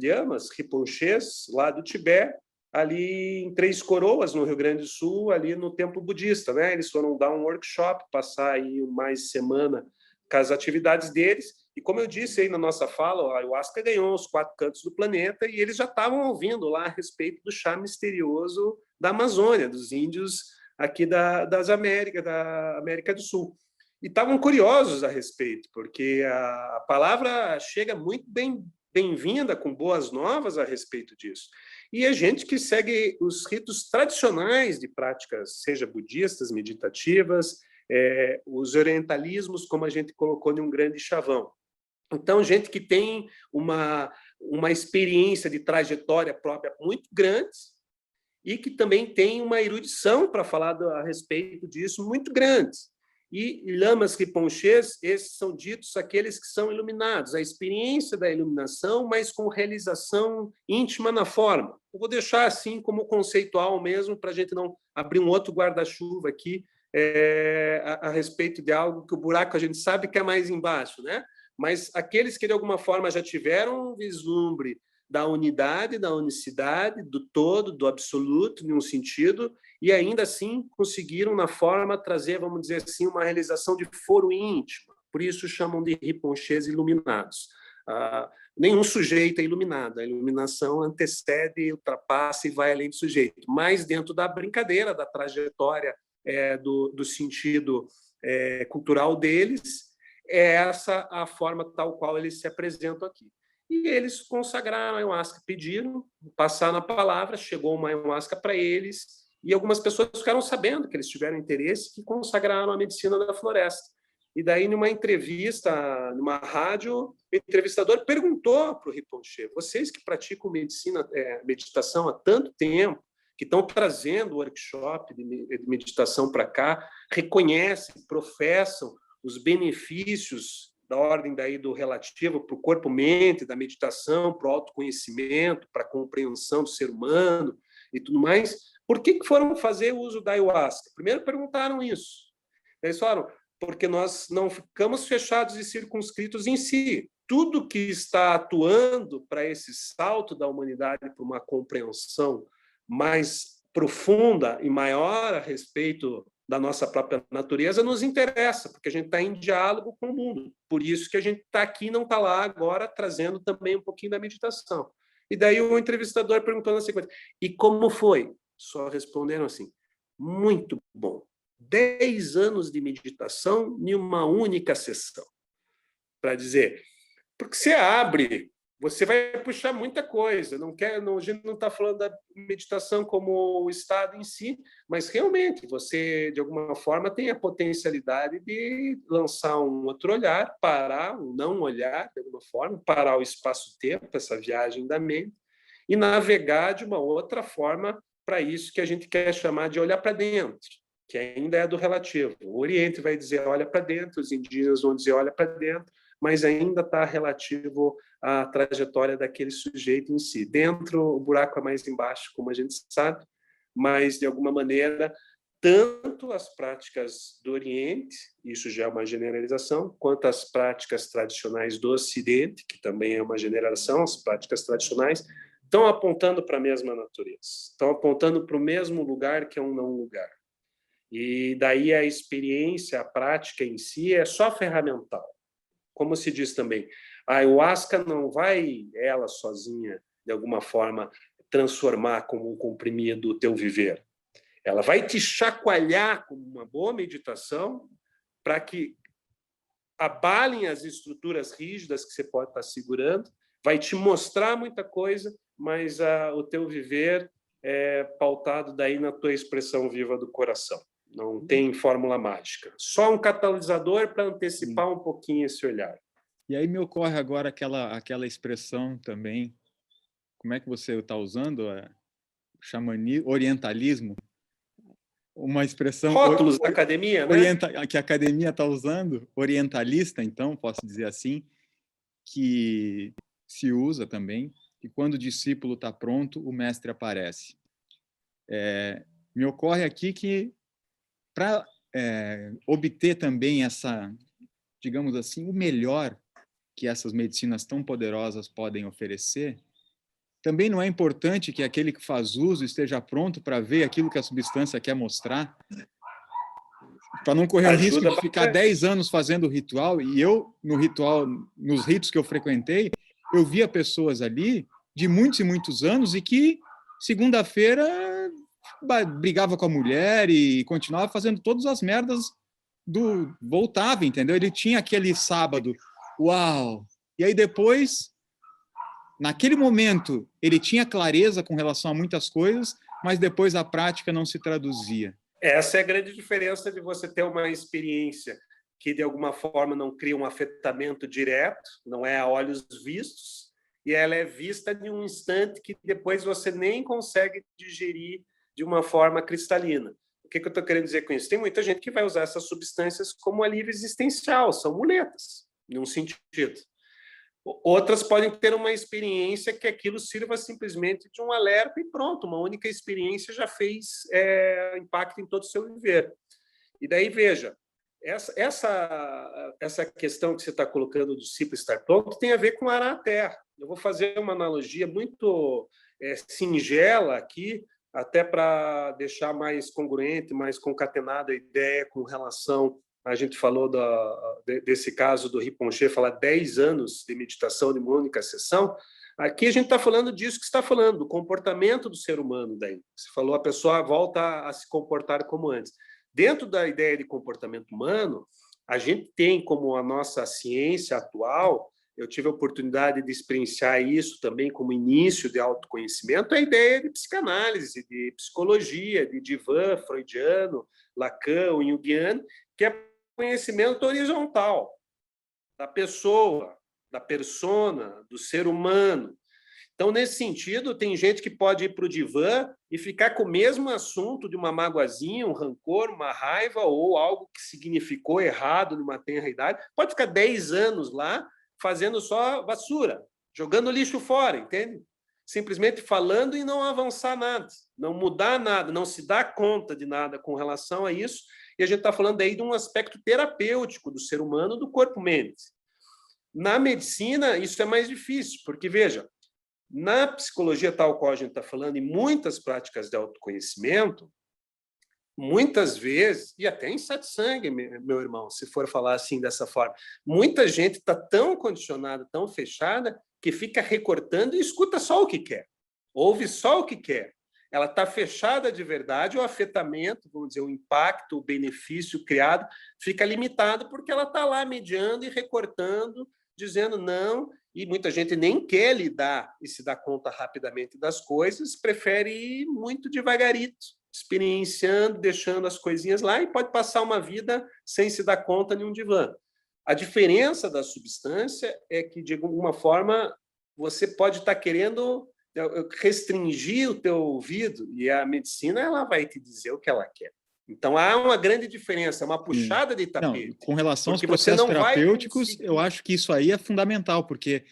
lhamas, rinpochês, lá do Tibete, ali em Três Coroas, no Rio Grande do Sul, ali no templo budista, né? Eles foram dar um workshop, passar aí mais semana com as atividades deles. E, como eu disse aí na nossa fala, a ayahuasca ganhou os 4 cantos do planeta e eles já estavam ouvindo lá a respeito do chá misterioso da Amazônia, dos índios aqui da América do Sul. E estavam curiosos a respeito, porque a palavra chega muito bem-vinda, com boas novas a respeito disso. E a gente que segue os ritos tradicionais de práticas, seja budistas, meditativas, os orientalismos, como a gente colocou em um grande chavão. Então, gente que tem uma experiência de trajetória própria muito grande e que também tem uma erudição para falar a respeito disso muito grande. E lamas rinpochês, esses são ditos aqueles que são iluminados, a experiência da iluminação, mas com realização íntima na forma. Eu vou deixar assim como conceitual mesmo, para a gente não abrir um outro guarda-chuva aqui a respeito de algo que o buraco a gente sabe que é mais embaixo, né? Mas aqueles que, de alguma forma, já tiveram um vislumbre da unidade, da unicidade, do todo, do absoluto, em um sentido, e ainda assim conseguiram, na forma, trazer, vamos dizer assim, uma realização de foro íntimo. Por isso chamam de rinpochês iluminados. Nenhum sujeito é iluminado. A iluminação antecede, ultrapassa e vai além do sujeito. Mas dentro da brincadeira, da trajetória do sentido cultural deles, é essa a forma tal qual eles se apresentam aqui. E eles consagraram a ayahuasca, pediram, passaram a palavra, chegou uma ayahuasca para eles, e algumas pessoas ficaram sabendo que eles tiveram interesse, que consagraram a medicina da floresta. E daí, numa entrevista, numa rádio, o entrevistador perguntou para o Rinpoche: vocês que praticam meditação há tanto tempo, que estão trazendo o workshop de meditação para cá, reconhecem, professam os benefícios da ordem daí do relativo para o corpo-mente, da meditação, para o autoconhecimento, para a compreensão do ser humano e tudo mais, por que foram fazer o uso da ayahuasca? Primeiro perguntaram isso. Eles falaram: porque nós não ficamos fechados e circunscritos em si. Tudo que está atuando para esse salto da humanidade para uma compreensão mais profunda e maior a respeito da nossa própria natureza nos interessa, porque a gente está em diálogo com o mundo. Por isso que a gente está aqui e não está lá agora, trazendo também um pouquinho da meditação. E daí o entrevistador perguntou na sequência: e como foi? Só responderam assim: muito bom. 10 anos de meditação em uma única sessão. Para dizer, porque você abre você vai puxar muita coisa. A gente não está falando da meditação como o estado em si, mas realmente você, de alguma forma, tem a potencialidade de lançar um outro olhar, parar, um não olhar, de alguma forma, parar o espaço-tempo, essa viagem da mente, e navegar de uma outra forma para isso que a gente quer chamar de olhar para dentro, que ainda é do relativo. O Oriente vai dizer olha para dentro, os indígenas vão dizer olha para dentro, mas ainda está relativo à trajetória daquele sujeito em si. Dentro, o buraco é mais embaixo, como a gente sabe, mas, de alguma maneira, tanto as práticas do Oriente, isso já é uma generalização, quanto as práticas tradicionais do Ocidente, que também é uma generalização, as práticas tradicionais, estão apontando para a mesma natureza, estão apontando para o mesmo lugar, que é um não lugar. E daí a experiência, a prática em si é só ferramental. Como se diz também, a ayahuasca não vai, ela sozinha, de alguma forma, transformar como um comprimido o teu viver. Ela vai te chacoalhar como uma boa meditação para que abalem as estruturas rígidas que você pode estar segurando, vai te mostrar muita coisa, mas o teu viver é pautado daí na tua expressão viva do coração. Não tem fórmula mágica. Só um catalisador para antecipar um pouquinho esse olhar. E aí me ocorre agora aquela expressão também, como é que você está usando? Xamanismo, orientalismo? Uma expressão... Rótulos da academia, né? Que a academia está usando, orientalista, então, posso dizer assim, que se usa também, que quando o discípulo está pronto, o mestre aparece. Me ocorre aqui que, para obter também essa, digamos assim, o melhor que essas medicinas tão poderosas podem oferecer, também não é importante que aquele que faz uso esteja pronto para ver aquilo que a substância quer mostrar, para não correr o risco de ficar 10 anos fazendo o ritual. E eu, no ritual, nos ritos que eu frequentei, eu via pessoas ali de muitos e muitos anos e que, segunda-feira, brigava com a mulher e continuava fazendo todas as merdas voltava, entendeu? Ele tinha aquele sábado, uau! E aí depois, naquele momento, ele tinha clareza com relação a muitas coisas, mas depois a prática não se traduzia. Essa é a grande diferença de você ter uma experiência que, de alguma forma, não cria um afetamento direto, não é a olhos vistos, e ela é vista em um instante que depois você nem consegue digerir de uma forma cristalina. O que eu estou querendo dizer com isso? Tem muita gente que vai usar essas substâncias como alívio existencial, são muletas, em um sentido. Outras podem ter uma experiência que aquilo sirva simplesmente de um alerta e pronto, uma única experiência já fez impacto em todo o seu viver. E daí, veja, essa questão que você está colocando do discípulo estar pronto tem a ver com arar a terra. Eu vou fazer uma analogia muito singela aqui, até para deixar mais congruente, mais concatenada a ideia com relação... A gente falou desse caso do Rinpoche, falar 10 anos de meditação de uma única sessão. Aqui a gente está falando disso que você está falando, do comportamento do ser humano. Daí. Você falou, a pessoa volta a se comportar como antes. Dentro da ideia de comportamento humano, a gente tem como a nossa ciência atual, eu tive a oportunidade de experienciar isso também como início de autoconhecimento, a ideia de psicanálise, de psicologia, de divã freudiano, Lacan, junguiano, que é conhecimento horizontal da pessoa, da persona, do ser humano. Então, nesse sentido, tem gente que pode ir para o divã e ficar com o mesmo assunto de uma magoazinha, um rancor, uma raiva ou algo que significou errado numa tenra idade. Pode ficar 10 anos lá fazendo só vassoura, jogando lixo fora, entende? Simplesmente falando e não avançar nada, não mudar nada, não se dar conta de nada com relação a isso. E a gente está falando aí de um aspecto terapêutico do ser humano, do corpo-mente. Na medicina, isso é mais difícil, porque, veja, na psicologia tal qual a gente está falando, em muitas práticas de autoconhecimento, muitas vezes, e até em satsang, meu irmão, se for falar assim dessa forma, muita gente está tão condicionada, tão fechada, que fica recortando e escuta só o que quer, ouve só o que quer. Ela está fechada de verdade, o afetamento, vamos dizer, o impacto, o benefício criado fica limitado porque ela está lá mediando e recortando, dizendo não, E muita gente nem quer lidar e se dar conta rapidamente das coisas, prefere ir muito devagarito, experienciando, deixando as coisinhas lá, e pode passar uma vida sem se dar conta em um divã. A diferença da substância é que, de alguma forma, você pode estar querendo restringir o teu ouvido, e a medicina ela vai te dizer o que ela quer. Então, há uma grande diferença, uma puxada de tapete. Não, com relação aos porque você processos não vai terapêuticos, conseguir. eu acho que isso aí é fundamental, porque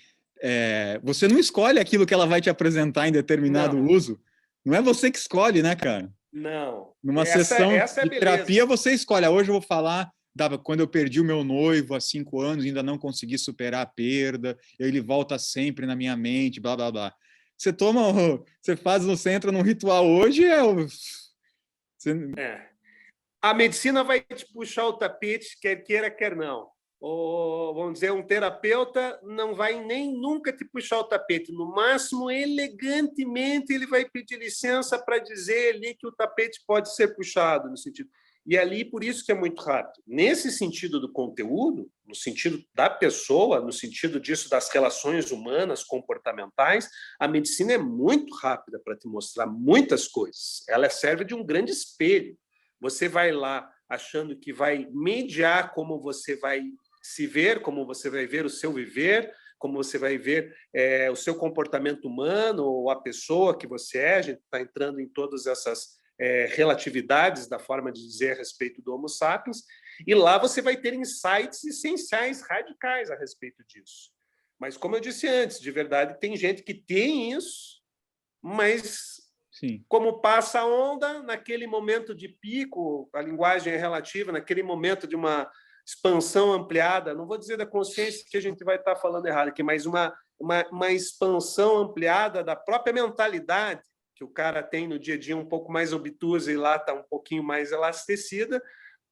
você não escolhe aquilo que ela vai te apresentar em determinado Não. uso. Não é você que escolhe, né, cara? Não. Numa Essa sessão é a de beleza. terapia, você escolhe. Ah, hoje eu vou falar quando eu perdi o meu noivo há 5 anos, ainda não consegui superar a perda, ele volta sempre na minha mente, blá, blá, blá. Você você entra num ritual hoje, A medicina vai te puxar o tapete, quer queira, quer não. Ou, vamos dizer, um terapeuta não vai nem nunca te puxar o tapete. No máximo, elegantemente, ele vai pedir licença para dizer ali que o tapete pode ser puxado, no sentido. E ali, por isso que é muito rápido. Nesse sentido do conteúdo, no sentido da pessoa, no sentido disso das relações humanas, comportamentais, a medicina é muito rápida para te mostrar muitas coisas. Ela serve de um grande espelho. Você vai lá achando que vai mediar como você vai se ver, como você vai ver o seu viver, como você vai ver o seu comportamento humano, ou a pessoa que você é. A gente está entrando em todas essas relatividades da forma de dizer a respeito do Homo sapiens, e lá você vai ter insights essenciais, radicais a respeito disso. Mas, como eu disse antes, de verdade, tem gente que tem isso, mas... Sim. Como passa a onda, naquele momento de pico, a linguagem é relativa, naquele momento de uma expansão ampliada, não vou dizer da consciência, que a gente vai estar falando errado aqui, mas uma expansão ampliada da própria mentalidade que o cara tem no dia a dia, um pouco mais obtusa, e lá está um pouquinho mais elastecida.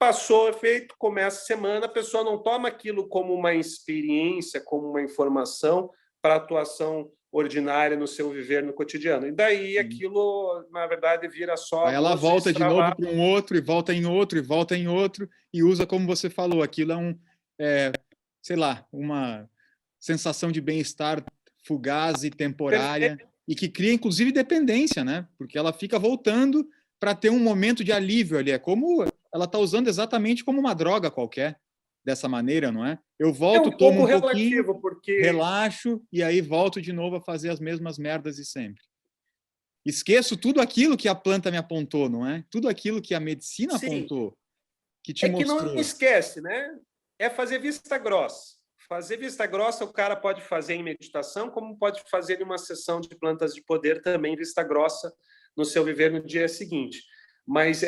Passou efeito, começa a semana, a pessoa não toma aquilo como uma experiência, como uma informação para atuação ordinária no seu viver no cotidiano. E daí aquilo, na verdade, vira só... Aí ela volta de novo para um outro, e volta em outro, e volta em outro, e usa, como você falou, aquilo sei lá, uma sensação de bem-estar fugaz e temporária, e que cria, inclusive, dependência, né? Porque ela fica voltando para ter um momento de alívio ali. É como ela está usando exatamente como uma droga qualquer, dessa maneira, não é? Eu volto, tomo um pouquinho, porque... relaxo, e aí volto de novo a fazer as mesmas merdas de sempre. Esqueço tudo aquilo que a planta me apontou, não é? Tudo aquilo que a medicina apontou, que te mostrou. Que não esquece, né? É fazer vista grossa. Fazer vista grossa o cara pode fazer em meditação, como pode fazer em uma sessão de plantas de poder também, vista grossa, no seu viver no dia seguinte. Mas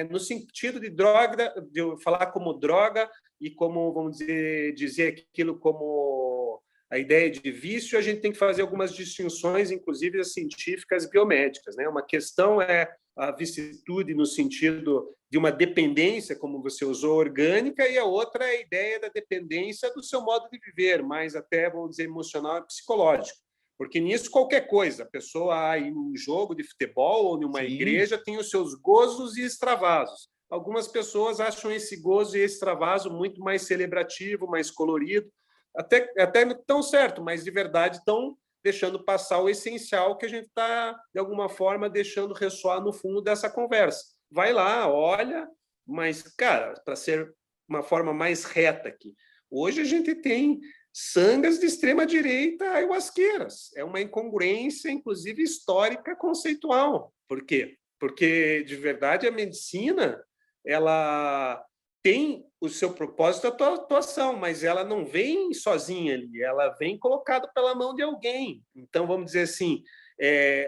no sentido de droga, de eu falar como droga e como, vamos dizer aquilo como a ideia de vício, a gente tem que fazer algumas distinções, inclusive as científicas biomédicas, né? Uma questão é a vicissitude no sentido de uma dependência, como você usou, orgânica, e a outra é a ideia da dependência do seu modo de viver, mais até, vamos dizer, emocional e psicológico. Porque nisso, qualquer coisa, a pessoa em um jogo de futebol ou numa igreja tem os seus gozos e extravasos. Algumas pessoas acham esse gozo e extravaso muito mais celebrativo, mais colorido, até tão certo, mas de verdade estão deixando passar o essencial que a gente está, de alguma forma, deixando ressoar no fundo dessa conversa. Vai lá, olha, mas, cara, para ser uma forma mais reta aqui, hoje a gente tem sangas de extrema-direita ayahuasqueiras. É uma incongruência, inclusive, histórica, conceitual. Por quê? Porque, de verdade, a medicina ela tem o seu propósito, a tua atuação, mas ela não vem sozinha ali, ela vem colocada pela mão de alguém. Então, vamos dizer assim,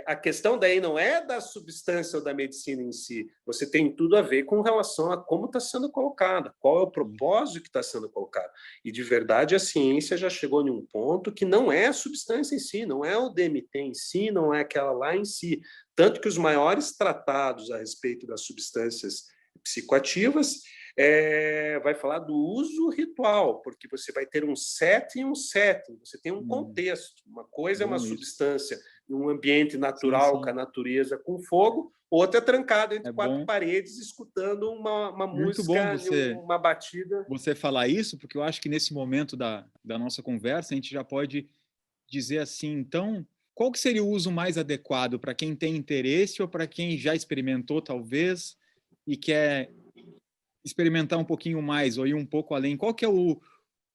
a questão daí não é da substância ou da medicina em si, você tem tudo a ver com relação a como está sendo colocada, qual é o propósito que está sendo colocado. E, de verdade, a ciência já chegou em um ponto que não é a substância em si, não é o DMT em si, não é aquela lá em si. Tanto que os maiores tratados a respeito das substâncias psicoativas vai falar do uso ritual, porque você vai ter um set e um setting, você tem um contexto. Uma coisa é uma substância em um ambiente natural, com a natureza, com fogo, outra é trancada entre quatro paredes, escutando uma música, uma batida. Você falar isso, porque eu acho que nesse momento da nossa conversa, a gente já pode dizer assim, então, qual que seria o uso mais adequado para quem tem interesse ou para quem já experimentou, talvez, e quer experimentar um pouquinho mais ou ir um pouco além? Qual que é o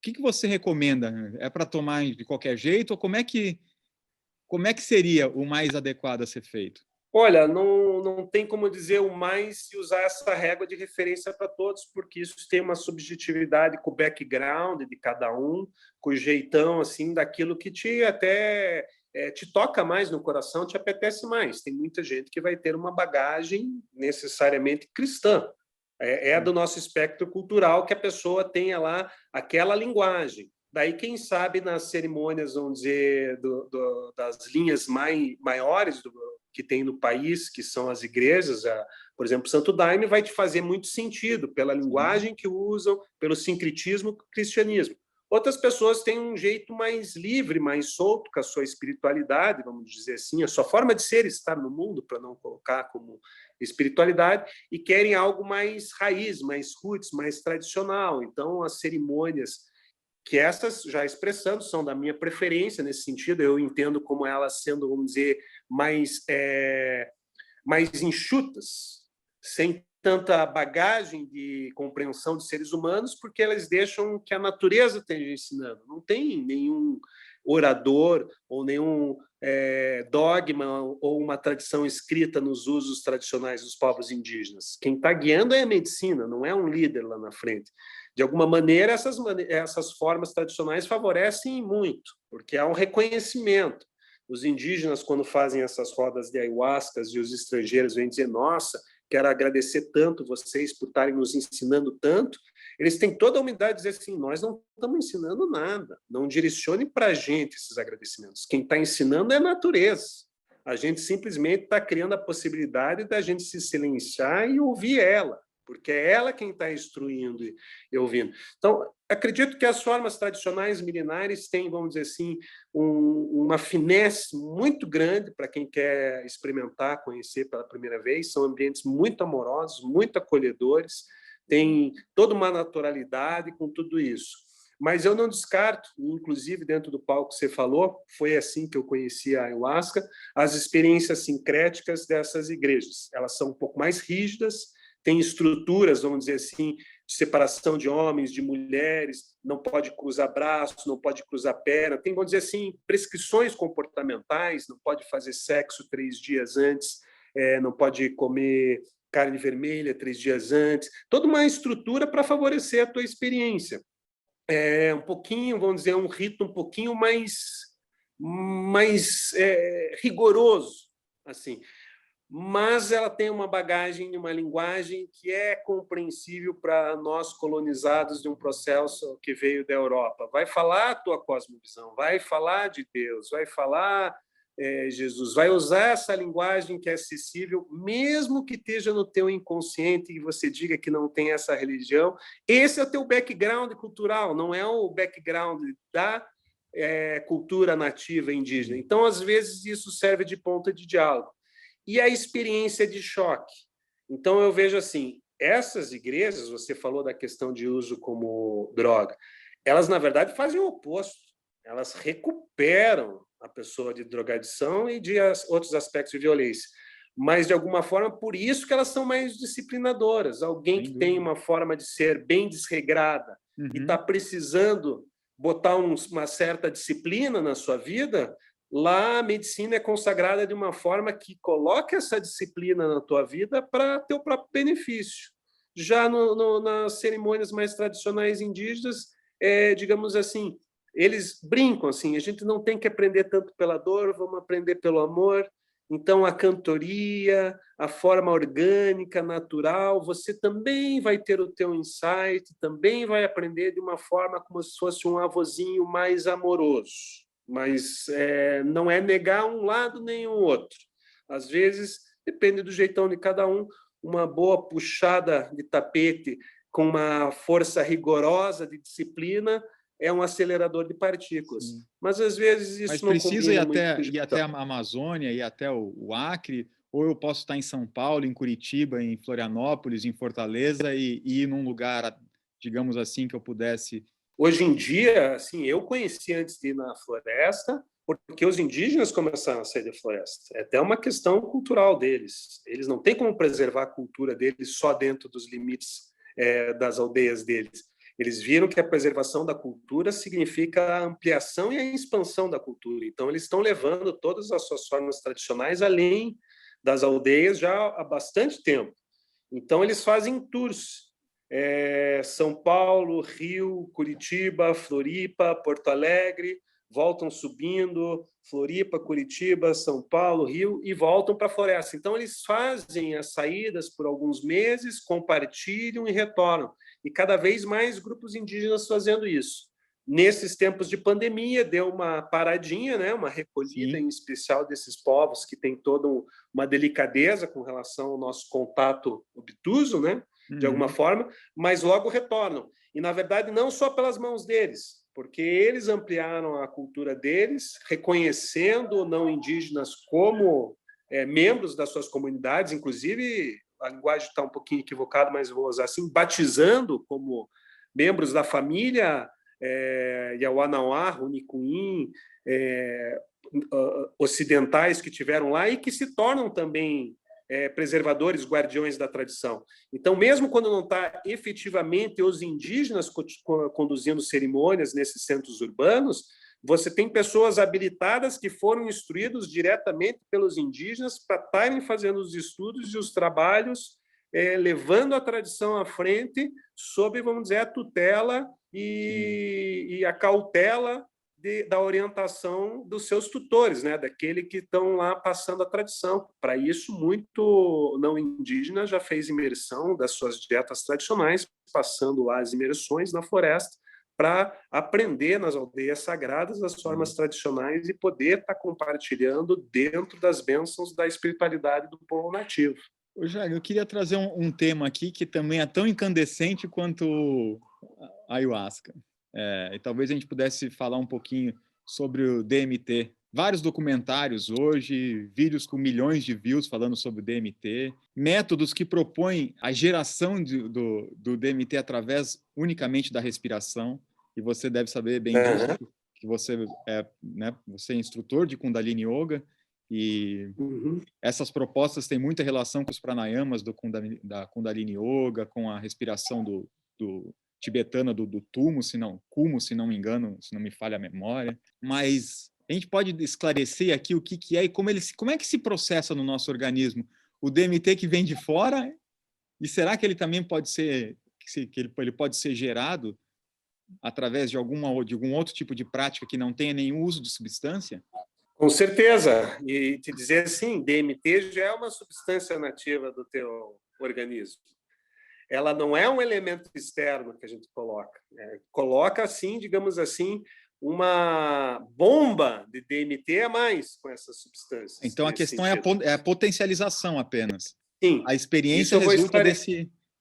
que você recomenda? É para tomar de qualquer jeito ou como é que seria o mais adequado a ser feito? Olha, não tem como dizer o mais e usar essa régua de referência para todos, porque isso tem uma subjetividade com o background de cada um, com o jeitão assim daquilo que te até te toca mais no coração, te apetece mais. Tem muita gente que vai ter uma bagagem necessariamente cristã. É do nosso espectro cultural que a pessoa tenha lá aquela linguagem. Daí, quem sabe, nas cerimônias, vamos dizer, das linhas maiores que tem no país, que são as igrejas, por exemplo, Santo Daime, vai te fazer muito sentido pela linguagem que usam, pelo sincretismo com o cristianismo. Outras pessoas têm um jeito mais livre, mais solto com a sua espiritualidade, vamos dizer assim, a sua forma de ser, estar no mundo, para não colocar como espiritualidade, e querem algo mais raiz, mais roots, mais tradicional. Então, as cerimônias que essas, já expressando, são da minha preferência nesse sentido, eu entendo como elas sendo, vamos dizer, mais enxutas, sem tanta bagagem de compreensão de seres humanos, porque elas deixam que a natureza esteja ensinando. Não tem nenhum orador ou nenhum dogma ou uma tradição escrita nos usos tradicionais dos povos indígenas. Quem está guiando é a medicina, não é um líder lá na frente. De alguma maneira, essas formas tradicionais favorecem muito, porque há um reconhecimento. Os indígenas, quando fazem essas rodas de ayahuascas e os estrangeiros vêm dizer, nossa, quero agradecer tanto vocês por estarem nos ensinando tanto, eles têm toda a humildade de dizer assim, nós não estamos ensinando nada, não direcione para a gente esses agradecimentos. Quem está ensinando é a natureza. A gente simplesmente está criando a possibilidade da gente se silenciar e ouvir ela, porque é ela quem está instruindo e ouvindo. Então, acredito que as formas tradicionais milenares têm, vamos dizer assim, uma finesse muito grande para quem quer experimentar, conhecer pela primeira vez. São ambientes muito amorosos, muito acolhedores, tem toda uma naturalidade com tudo isso. Mas eu não descarto, inclusive dentro do palco que você falou, foi assim que eu conheci a ayahuasca, as experiências sincréticas dessas igrejas. Elas são um pouco mais rígidas, tem estruturas, vamos dizer assim, de separação de homens, de mulheres, não pode cruzar braços, não pode cruzar perna, tem, vamos dizer assim, prescrições comportamentais, não pode fazer sexo 3 dias antes, não pode comer carne vermelha 3 dias antes, toda uma estrutura para favorecer a tua experiência. Um pouquinho, vamos dizer, um rito um pouquinho mais rigoroso, assim. Mas ela tem uma bagagem, uma linguagem que é compreensível para nós colonizados de um processo que veio da Europa. Vai falar a tua cosmovisão, vai falar de Deus, vai falar Jesus, vai usar essa linguagem que é acessível, mesmo que esteja no teu inconsciente e você diga que não tem essa religião. Esse é o teu background cultural, não é o background da cultura nativa indígena. Então, às vezes, isso serve de ponta de diálogo. E a experiência de choque. Então, eu vejo assim, essas igrejas, você falou da questão de uso como droga, elas, na verdade, fazem o oposto. Elas recuperam a pessoa de drogadição e de outros aspectos de violência. Mas, de alguma forma, por isso que elas são mais disciplinadoras. Alguém que tem uma forma de ser bem desregrada e está precisando botar uma certa disciplina na sua vida, lá a medicina é consagrada de uma forma que coloca essa disciplina na tua vida para teu próprio benefício. Já nas cerimônias mais tradicionais indígenas, digamos assim, eles brincam assim, a gente não tem que aprender tanto pela dor, vamos aprender pelo amor. Então, a cantoria, a forma orgânica, natural, você também vai ter o teu insight, também vai aprender de uma forma como se fosse um avôzinho mais amoroso. Mas não é negar um lado nem o outro. Às vezes, depende do jeitão de cada um, uma boa puxada de tapete com uma força rigorosa de disciplina é um acelerador de partículas. Sim. Mas, às vezes, isso Mas não precisa ir até a Amazônia, ir até o Acre, ou eu posso estar em São Paulo, em Curitiba, em Florianópolis, em Fortaleza, e ir num lugar, digamos assim, que eu pudesse... Hoje em dia, assim, eu conheci antes de ir na floresta, porque os indígenas começaram a sair da floresta. É até uma questão cultural deles. Eles não têm como preservar a cultura deles só dentro dos limites das aldeias deles. Eles viram que a preservação da cultura significa a ampliação e a expansão da cultura. Então, eles estão levando todas as suas formas tradicionais além das aldeias já há bastante tempo. Então, eles fazem tours. São Paulo, Rio, Curitiba, Floripa, Porto Alegre, voltam subindo, Floripa, Curitiba, São Paulo, Rio, e voltam para a floresta. Então, eles fazem as saídas por alguns meses, compartilham e retornam. E cada vez mais grupos indígenas fazendo isso. Nesses tempos de pandemia, deu uma paradinha, né? Uma recolhida, em especial desses povos que têm toda uma delicadeza com relação ao nosso contato obtuso, né? De alguma forma, mas logo retornam. E, na verdade, não só pelas mãos deles, porque eles ampliaram a cultura deles, reconhecendo não indígenas como membros das suas comunidades, inclusive, a linguagem está um pouquinho equivocada, mas vou usar assim, batizando como membros da família Yawanawá, Runicuim, ocidentais que tiveram lá e que se tornam também preservadores, guardiões da tradição. Então, mesmo quando não está efetivamente os indígenas conduzindo cerimônias nesses centros urbanos, você tem pessoas habilitadas que foram instruídos diretamente pelos indígenas para estarem fazendo os estudos e os trabalhos, levando a tradição à frente, sob, vamos dizer, a tutela e a cautela da orientação dos seus tutores, né? Daquele que estão lá passando a tradição. Para isso, muito não indígena já fez imersão das suas dietas tradicionais, passando lá as imersões na floresta, para aprender nas aldeias sagradas as formas tradicionais e poder estar compartilhando dentro das bênçãos da espiritualidade do povo nativo. Ô, Jair, eu queria trazer um tema aqui que também é tão incandescente quanto a ayahuasca. E talvez a gente pudesse falar um pouquinho sobre o DMT. Vários documentários hoje, vídeos com milhões de views falando sobre o DMT, métodos que propõem a geração do DMT através unicamente da respiração, e você deve saber bem disso, que você é instrutor de Kundalini Yoga, e essas propostas têm muita relação com os pranayamas da Kundalini Yoga, com a respiração do tibetana do Tumo, se não me engano, se não me falha a memória. Mas a gente pode esclarecer aqui o que é e como é que se processa no nosso organismo o DMT que vem de fora, e será que ele também pode ser ele pode ser gerado através de algum outro tipo de prática que não tenha nenhum uso de substância? Com certeza. E te dizer assim, DMT já é uma substância nativa do teu organismo. Ela não é um elemento externo que a gente coloca. Coloca, assim, digamos assim, uma bomba de DMT a mais com essas substâncias. Então, a questão é a potencialização apenas. Sim. A experiência resulta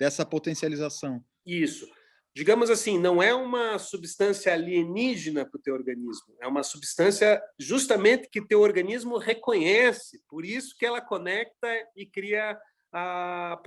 dessa potencialização. Isso. Digamos assim, não é uma substância alienígena para o teu organismo. É uma substância justamente que teu organismo reconhece. Por isso que ela conecta e cria a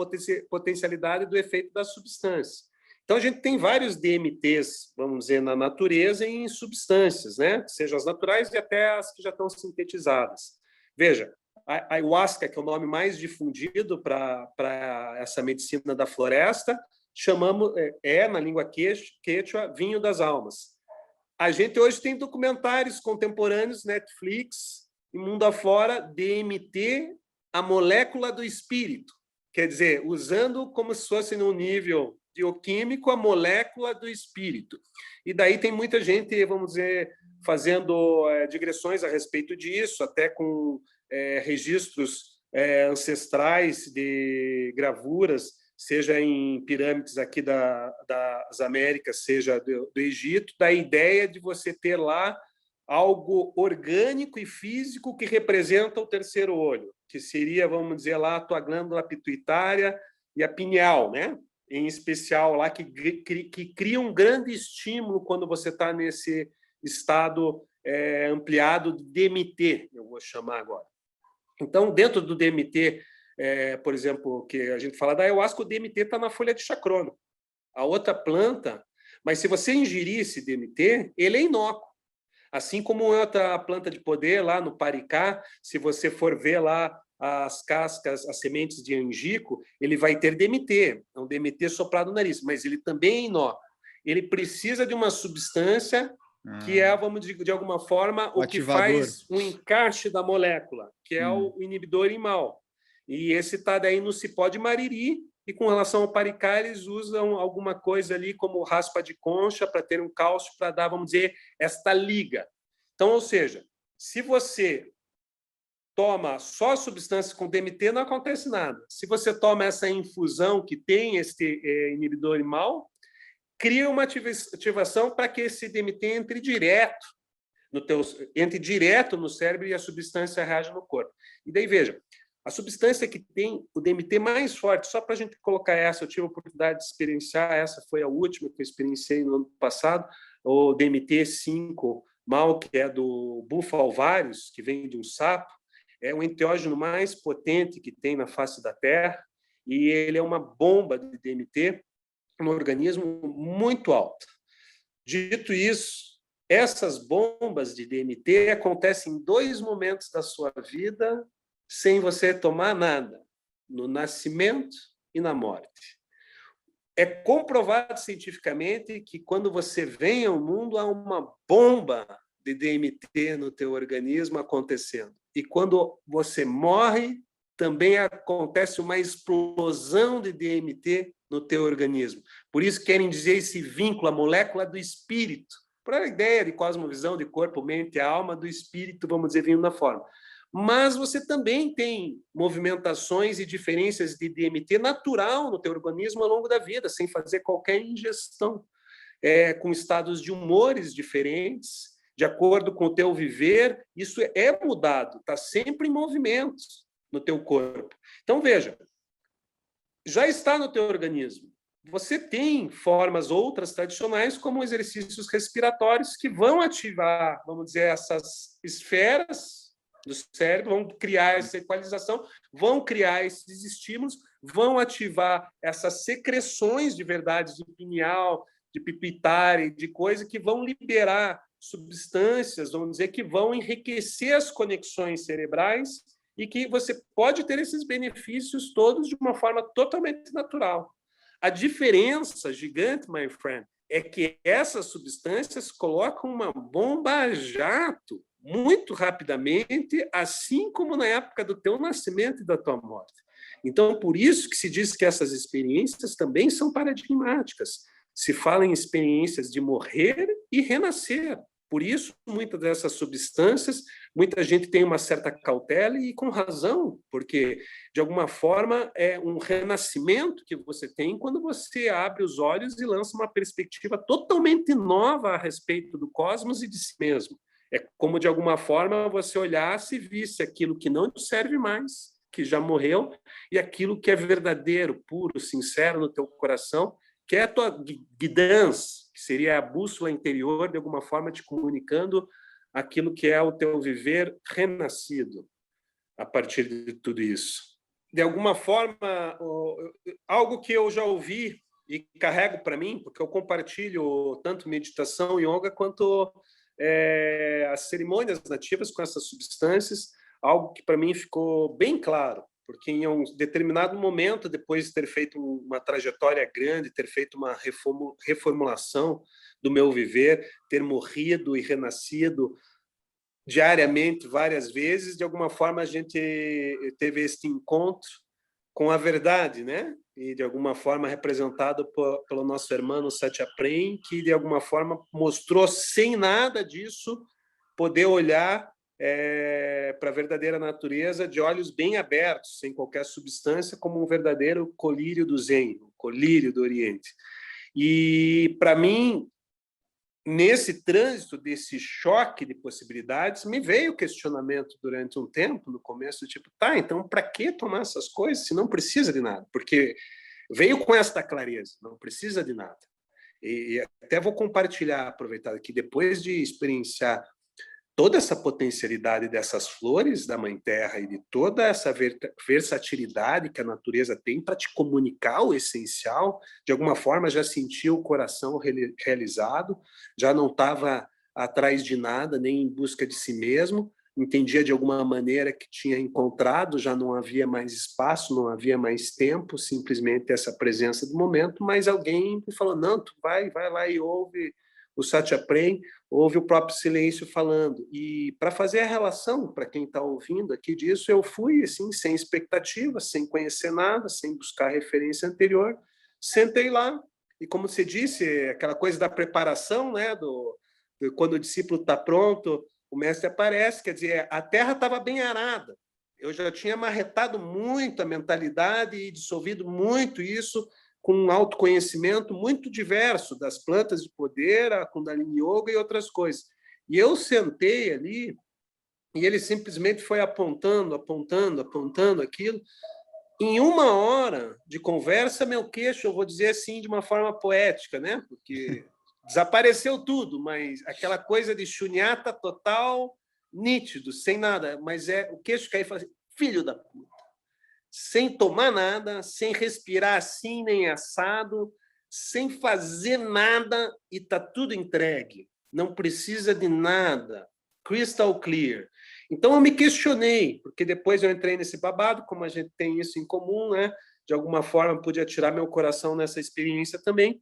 potencialidade do efeito da substância. Então, a gente tem vários DMTs, vamos dizer, na natureza e em substâncias, né? Sejam as naturais e até as que já estão sintetizadas. Veja, a ayahuasca, que é o nome mais difundido para essa medicina da floresta, chamamos, na língua quechua, vinho das almas. A gente hoje tem documentários contemporâneos, Netflix e mundo afora, DMT, a molécula do espírito, quer dizer, usando como se fosse num nível bioquímico a molécula do espírito. E daí tem muita gente, vamos dizer, fazendo digressões a respeito disso, até com registros ancestrais de gravuras, seja em pirâmides aqui das Américas, seja do Egito, da ideia de você ter lá algo orgânico e físico que representa o terceiro olho, que seria, vamos dizer lá, a tua glândula pituitária e a pineal, né? Em especial lá, que cria um grande estímulo quando você está nesse estado ampliado de DMT, eu vou chamar agora. Então, dentro do DMT, por exemplo, que a gente fala da ayahuasca, o DMT está na folha de chacrono. A outra planta, mas se você ingerir esse DMT, ele é inócuo. Assim como outra planta de poder lá no Paricá, se você for ver lá as cascas, as sementes de angico, ele vai ter DMT, é um DMT soprado no nariz, mas ele também é inócuo. Ele precisa de uma substância que é, vamos dizer, de alguma forma, o que faz o encaixe da molécula, que é o inibidor imal. E esse está daí no cipó de mariri, e com relação ao Paricá, eles usam alguma coisa ali como raspa de concha para ter um cálcio para dar, vamos dizer, esta liga. Então, ou seja, se você toma só substâncias com DMT, não acontece nada. Se você toma essa infusão que tem este inibidor imal, cria uma ativação para que esse DMT entre direto no cérebro e a substância reage no corpo. E daí, veja, a substância que tem o DMT mais forte, só para a gente colocar essa, eu tive a oportunidade de experienciar, essa foi a última que eu experienciei no ano passado, o DMT-5-mal, que é do bufalvários, que vem de um sapo, é o enteógeno mais potente que tem na face da Terra, e ele é uma bomba de DMT no organismo muito alta. Dito isso, essas bombas de DMT acontecem em 2 momentos da sua vida sem você tomar nada, no nascimento e na morte. É comprovado cientificamente que quando você vem ao mundo, há uma bomba de DMT no teu organismo acontecendo. E quando você morre, também acontece uma explosão de DMT no teu organismo. Por isso querem dizer esse vínculo, a molécula do espírito. Para a ideia de cosmovisão, de corpo, mente e alma, do espírito, vamos dizer, vindo na forma. Mas você também tem movimentações e diferenças de DMT natural no teu organismo ao longo da vida, sem fazer qualquer ingestão, com estados de humores diferentes, de acordo com o teu viver, isso é mudado, está sempre em movimento no teu corpo. Então, veja, já está no teu organismo. Você tem formas outras tradicionais, como exercícios respiratórios, que vão ativar, vamos dizer, essas esferas do cérebro, vão criar essa equalização, vão criar esses estímulos, vão ativar essas secreções de verdade, de pineal, de pituitária, de coisa que vão liberar substâncias, vamos dizer, que vão enriquecer as conexões cerebrais e que você pode ter esses benefícios todos de uma forma totalmente natural. A diferença gigante, my friend, é que essas substâncias colocam uma bomba a jato muito rapidamente, assim como na época do teu nascimento e da tua morte. Então, por isso que se diz que essas experiências também são paradigmáticas. Se fala em experiências de morrer e renascer. Por isso, muitas dessas substâncias, muita gente tem uma certa cautela e com razão, porque, de alguma forma, é um renascimento que você tem quando você abre os olhos e lança uma perspectiva totalmente nova a respeito do cosmos e de si mesmo. É como, de alguma forma, você olhasse e visse aquilo que não te serve mais, que já morreu, e aquilo que é verdadeiro, puro, sincero no teu coração, que é a tua guidance, que seria a bússola interior, de alguma forma te comunicando aquilo que é o teu viver renascido a partir de tudo isso. De alguma forma, algo que eu já ouvi e carrego para mim, porque eu compartilho tanto meditação e yoga quanto as cerimônias nativas com essas substâncias, algo que para mim ficou bem claro, porque em um determinado momento, depois de ter feito uma trajetória grande, ter feito uma reformulação do meu viver, ter morrido e renascido diariamente, várias vezes, de alguma forma a gente teve este encontro com a verdade, né? E de alguma forma representado pelo nosso irmão Satya Prem, que de alguma forma mostrou, sem nada disso, poder olhar para a verdadeira natureza de olhos bem abertos, sem qualquer substância, como um verdadeiro colírio do Zen, o colírio do Oriente. E, para mim, nesse trânsito desse choque de possibilidades, me veio o questionamento durante um tempo, no começo, tipo, tá, então para que tomar essas coisas se não precisa de nada? Porque veio com esta clareza, não precisa de nada. E até vou compartilhar, aproveitar aqui, depois de experienciar toda essa potencialidade dessas flores da Mãe Terra e de toda essa versatilidade que a natureza tem para te comunicar o essencial, de alguma forma já senti o coração realizado, já não estava atrás de nada, nem em busca de si mesmo. Entendia de alguma maneira que tinha encontrado, já não havia mais espaço, não havia mais tempo, simplesmente essa presença do momento, mas alguém me falou, não, tu vai lá e ouve o Satyaprem, ouve o próprio silêncio falando. E para fazer a relação, para quem está ouvindo aqui disso, eu fui assim, sem expectativa, sem conhecer nada, sem buscar referência anterior, sentei lá, e como você disse, aquela coisa da preparação, né, quando o discípulo está pronto, o mestre aparece, quer dizer, a terra estava bem arada. Eu já tinha marretado muito a mentalidade e dissolvido muito isso com um autoconhecimento muito diverso das plantas de poder, a Kundalini Yoga e outras coisas. E eu sentei ali e ele simplesmente foi apontando aquilo. Em 1 hora de conversa, meu queixo, eu vou dizer assim de uma forma poética, né? Porque desapareceu tudo, mas aquela coisa de shunyata total, nítido, sem nada. Mas o queixo caiu e falou assim, filho da puta. Sem tomar nada, sem respirar assim, nem assado, sem fazer nada, e está tudo entregue. Não precisa de nada. Crystal clear. Então, eu me questionei, porque depois eu entrei nesse babado, como a gente tem isso em comum, né? De alguma forma, pude atirar meu coração nessa experiência também.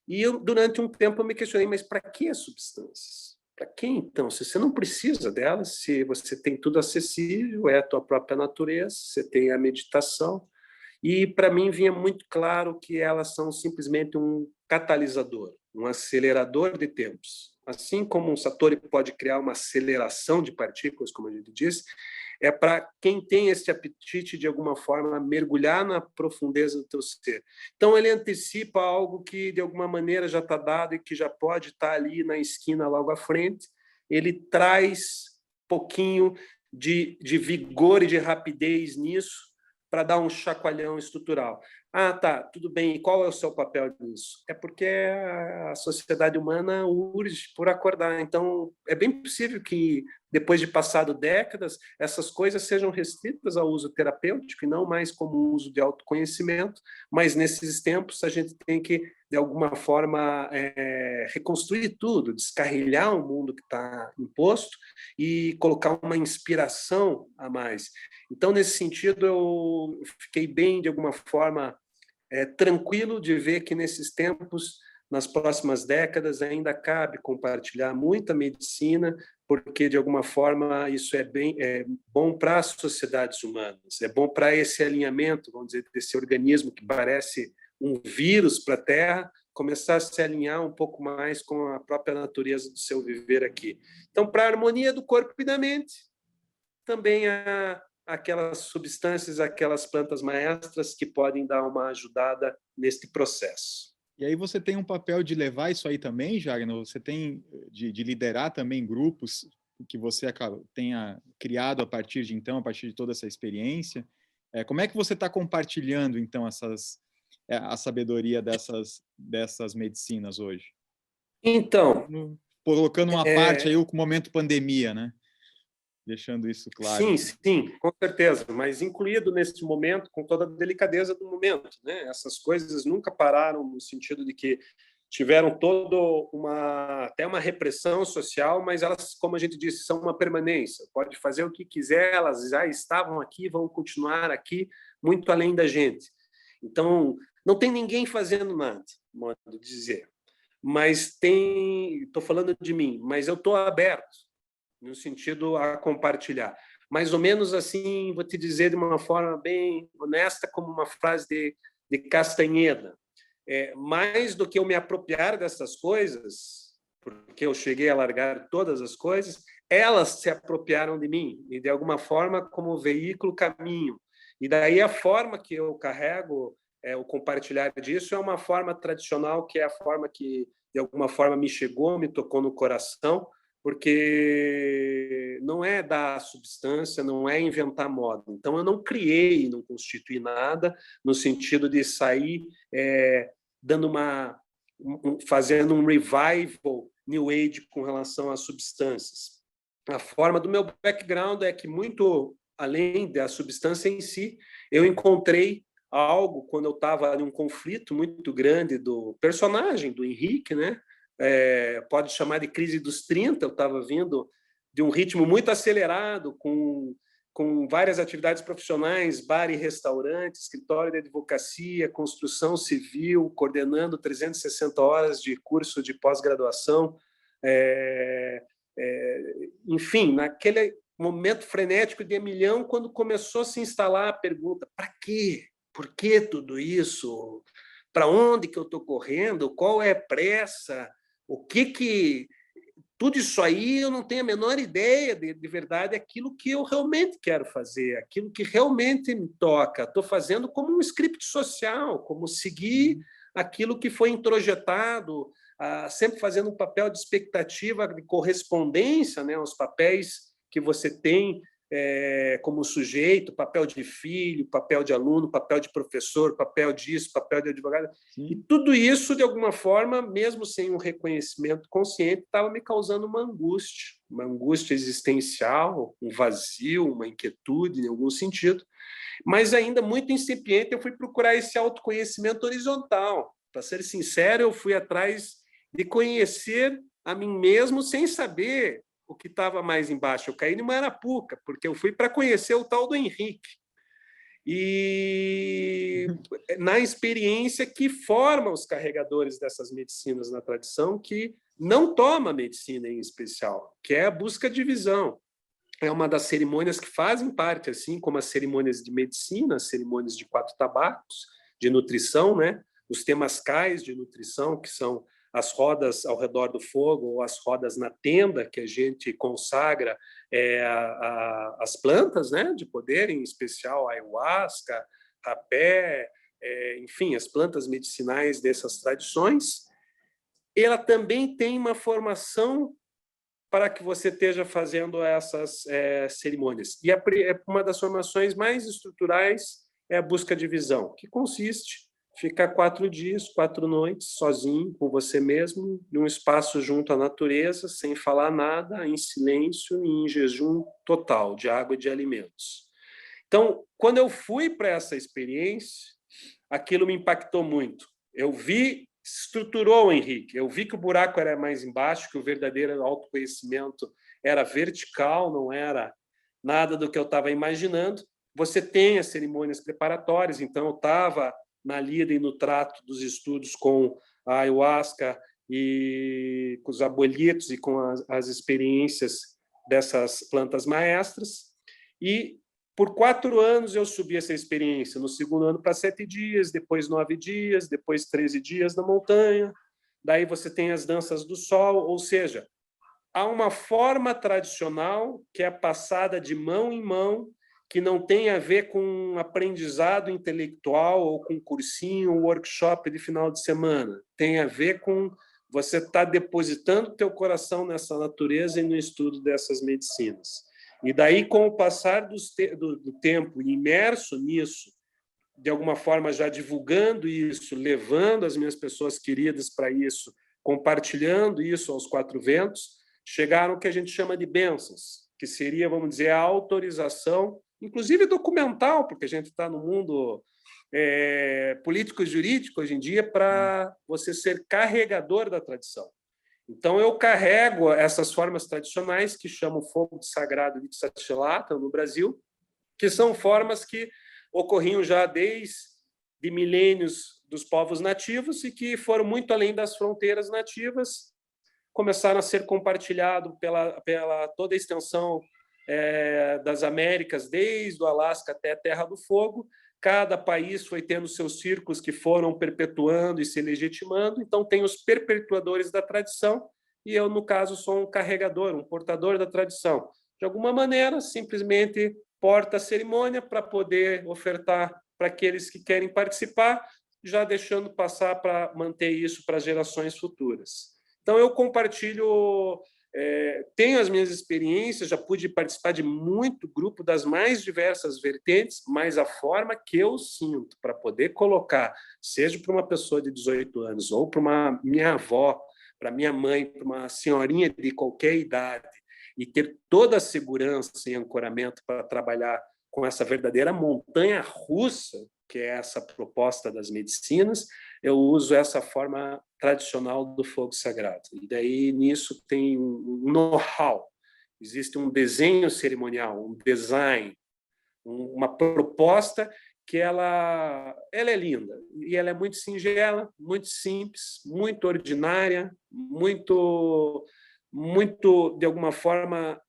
E eu, durante um tempo, eu me questionei, mas para que as substâncias? Para que, então? Se você não precisa delas, se você tem tudo acessível, é a tua própria natureza, você tem a meditação. E, para mim, vinha muito claro que elas são simplesmente um catalisador, um acelerador de tempos. Assim como um Satori pode criar uma aceleração de partículas, como a gente disse, é para quem tem esse apetite, de alguma forma, mergulhar na profundeza do teu ser. Então, ele antecipa algo que, de alguma maneira, já está dado e que já pode estar ali na esquina logo à frente. Ele traz um pouquinho de vigor e de rapidez nisso, para dar um chacoalhão estrutural. Ah, tá, tudo bem, e qual é o seu papel nisso? É porque a sociedade humana urge por acordar. Então, é bem possível que, depois de passado décadas, essas coisas sejam restritas ao uso terapêutico e não mais como uso de autoconhecimento, mas nesses tempos a gente tem que, de alguma forma, reconstruir tudo, descarrilhar o mundo que está imposto e colocar uma inspiração a mais. Então, nesse sentido, eu fiquei bem, de alguma forma, tranquilo de ver que nesses tempos, nas próximas décadas, ainda cabe compartilhar muita medicina, porque, de alguma forma, isso é bom para as sociedades humanas, é bom para esse alinhamento, vamos dizer, desse organismo que parece um vírus para a Terra, começar a se alinhar um pouco mais com a própria natureza do seu viver aqui. Então, para a harmonia do corpo e da mente, também aquelas substâncias, aquelas plantas maestras que podem dar uma ajudada neste processo. E aí você tem um papel de levar isso aí também, Jagner? Você tem de liderar também grupos que você tenha criado a partir de então, a partir de toda essa experiência. Como é que você está compartilhando, então, a sabedoria dessas medicinas hoje? Então... Colocando uma parte aí o momento pandemia, né? Deixando isso claro. Sim, com certeza, mas incluído neste momento, com toda a delicadeza do momento, né? Essas coisas nunca pararam no sentido de que tiveram até uma repressão social, mas elas, como a gente disse, são uma permanência. Pode fazer o que quiser, elas já estavam aqui, vão continuar aqui, muito além da gente. Então, não tem ninguém fazendo nada, modo de dizer. Mas estou falando de mim, mas eu estou aberto no sentido a compartilhar. Mais ou menos assim, vou te dizer de uma forma bem honesta, como uma frase de Castanheda. Mais do que eu me apropriar dessas coisas, porque eu cheguei a largar todas as coisas, elas se apropriaram de mim, e de alguma forma, como veículo, caminho. E daí a forma que eu carrego o compartilhar disso é uma forma tradicional, que é a forma que, de alguma forma, me chegou, me tocou no coração, porque não é dar substância, não é inventar moda. Então, eu não criei, não constituí nada no sentido de sair fazendo um revival New Age com relação às substâncias. A forma do meu background é que, muito além da substância em si, eu encontrei algo quando eu estava em um conflito muito grande do personagem, do Henrique, né? pode chamar de crise dos 30, eu estava vindo de um ritmo muito acelerado, com várias atividades profissionais, bar e restaurante, escritório de advocacia, construção civil, coordenando 360 horas de curso de pós-graduação. Enfim, naquele momento frenético de milhão, quando começou a se instalar a pergunta: para quê? Por que tudo isso? Para onde que eu estou correndo? Qual é a pressa? O que... Tudo isso aí eu não tenho a menor ideia de verdade aquilo que eu realmente quero fazer, aquilo que realmente me toca. Estou fazendo como um script social, como seguir aquilo que foi introjetado, sempre fazendo um papel de expectativa, de correspondência, né, aos papéis que você tem como sujeito, papel de filho, papel de aluno, papel de professor, papel disso, papel de advogado. Sim. E tudo isso, de alguma forma, mesmo sem um reconhecimento consciente, estava me causando uma angústia existencial, um vazio, uma inquietude, em algum sentido. Mas ainda muito incipiente, eu fui procurar esse autoconhecimento horizontal. Para ser sincero, eu fui atrás de conhecer a mim mesmo sem saber o que estava mais embaixo. Eu caí numa arapuca, porque eu fui para conhecer o tal do Henrique. E na experiência que forma os carregadores dessas medicinas na tradição, que não toma medicina em especial, que é a busca de visão. É uma das cerimônias que fazem parte, assim como as cerimônias de medicina, as cerimônias de 4 tabacos, de nutrição, né? Os temascais de nutrição, que são as rodas ao redor do fogo, ou as rodas na tenda, que a gente consagra as plantas, né, de poder, em especial a ayahuasca, rapé, enfim, as plantas medicinais dessas tradições. Ela também tem uma formação para que você esteja fazendo essas cerimônias. E uma das formações mais estruturais é a busca de visão, que consiste ficar 4 dias, 4 noites, sozinho, com você mesmo, num espaço junto à natureza, sem falar nada, em silêncio e em jejum total de água e de alimentos. Então, quando eu fui para essa experiência, aquilo me impactou muito. Eu vi, estruturou o Henrique, eu vi que o buraco era mais embaixo, que o verdadeiro autoconhecimento era vertical, não era nada do que eu estava imaginando. Você tem as cerimônias preparatórias, então eu estava na lida e no trato dos estudos com a ayahuasca e com os abuelitos e com as experiências dessas plantas maestras. E por 4 anos eu subi essa experiência. No segundo ano para 7 dias, depois 9 dias, depois 13 dias na montanha. Daí você tem as danças do sol, ou seja, há uma forma tradicional que é passada de mão em mão, que não tem a ver com aprendizado intelectual ou com cursinho ou workshop de final de semana. Tem a ver com você estar depositando o teu coração nessa natureza e no estudo dessas medicinas. E daí, com o passar do tempo, imerso nisso, de alguma forma já divulgando isso, levando as minhas pessoas queridas para isso, compartilhando isso aos 4 ventos, chegaram o que a gente chama de bênçãos, que seria, vamos dizer, a autorização, inclusive documental, porque a gente está no mundo político e jurídico hoje em dia, para você ser carregador da tradição. Então, eu carrego essas formas tradicionais, que chamam fogo de sagrado de Satilata no Brasil, que são formas que ocorriam já desde milênios dos povos nativos e que foram muito além das fronteiras nativas, começaram a ser compartilhados pela toda a extensão das Américas, desde o Alasca até a Terra do Fogo. Cada país foi tendo seus círculos que foram perpetuando e se legitimando. Então, tem os perpetuadores da tradição e eu, no caso, sou um carregador, um portador da tradição. De alguma maneira, simplesmente porta a cerimônia para poder ofertar para aqueles que querem participar, já deixando passar para manter isso para as gerações futuras. Então, eu compartilho... tenho as minhas experiências, já pude participar de muito grupo das mais diversas vertentes, mas a forma que eu sinto para poder colocar, seja para uma pessoa de 18 anos ou para uma minha avó, para minha mãe, para uma senhorinha de qualquer idade, e ter toda a segurança e ancoramento para trabalhar com essa verdadeira montanha russa que é essa proposta das medicinas, eu uso essa forma tradicional do fogo sagrado. E daí, nisso, tem um know-how. Existe um desenho cerimonial, um design, uma proposta que ela é linda. E ela é muito singela, muito simples, muito ordinária, muito, de alguma forma,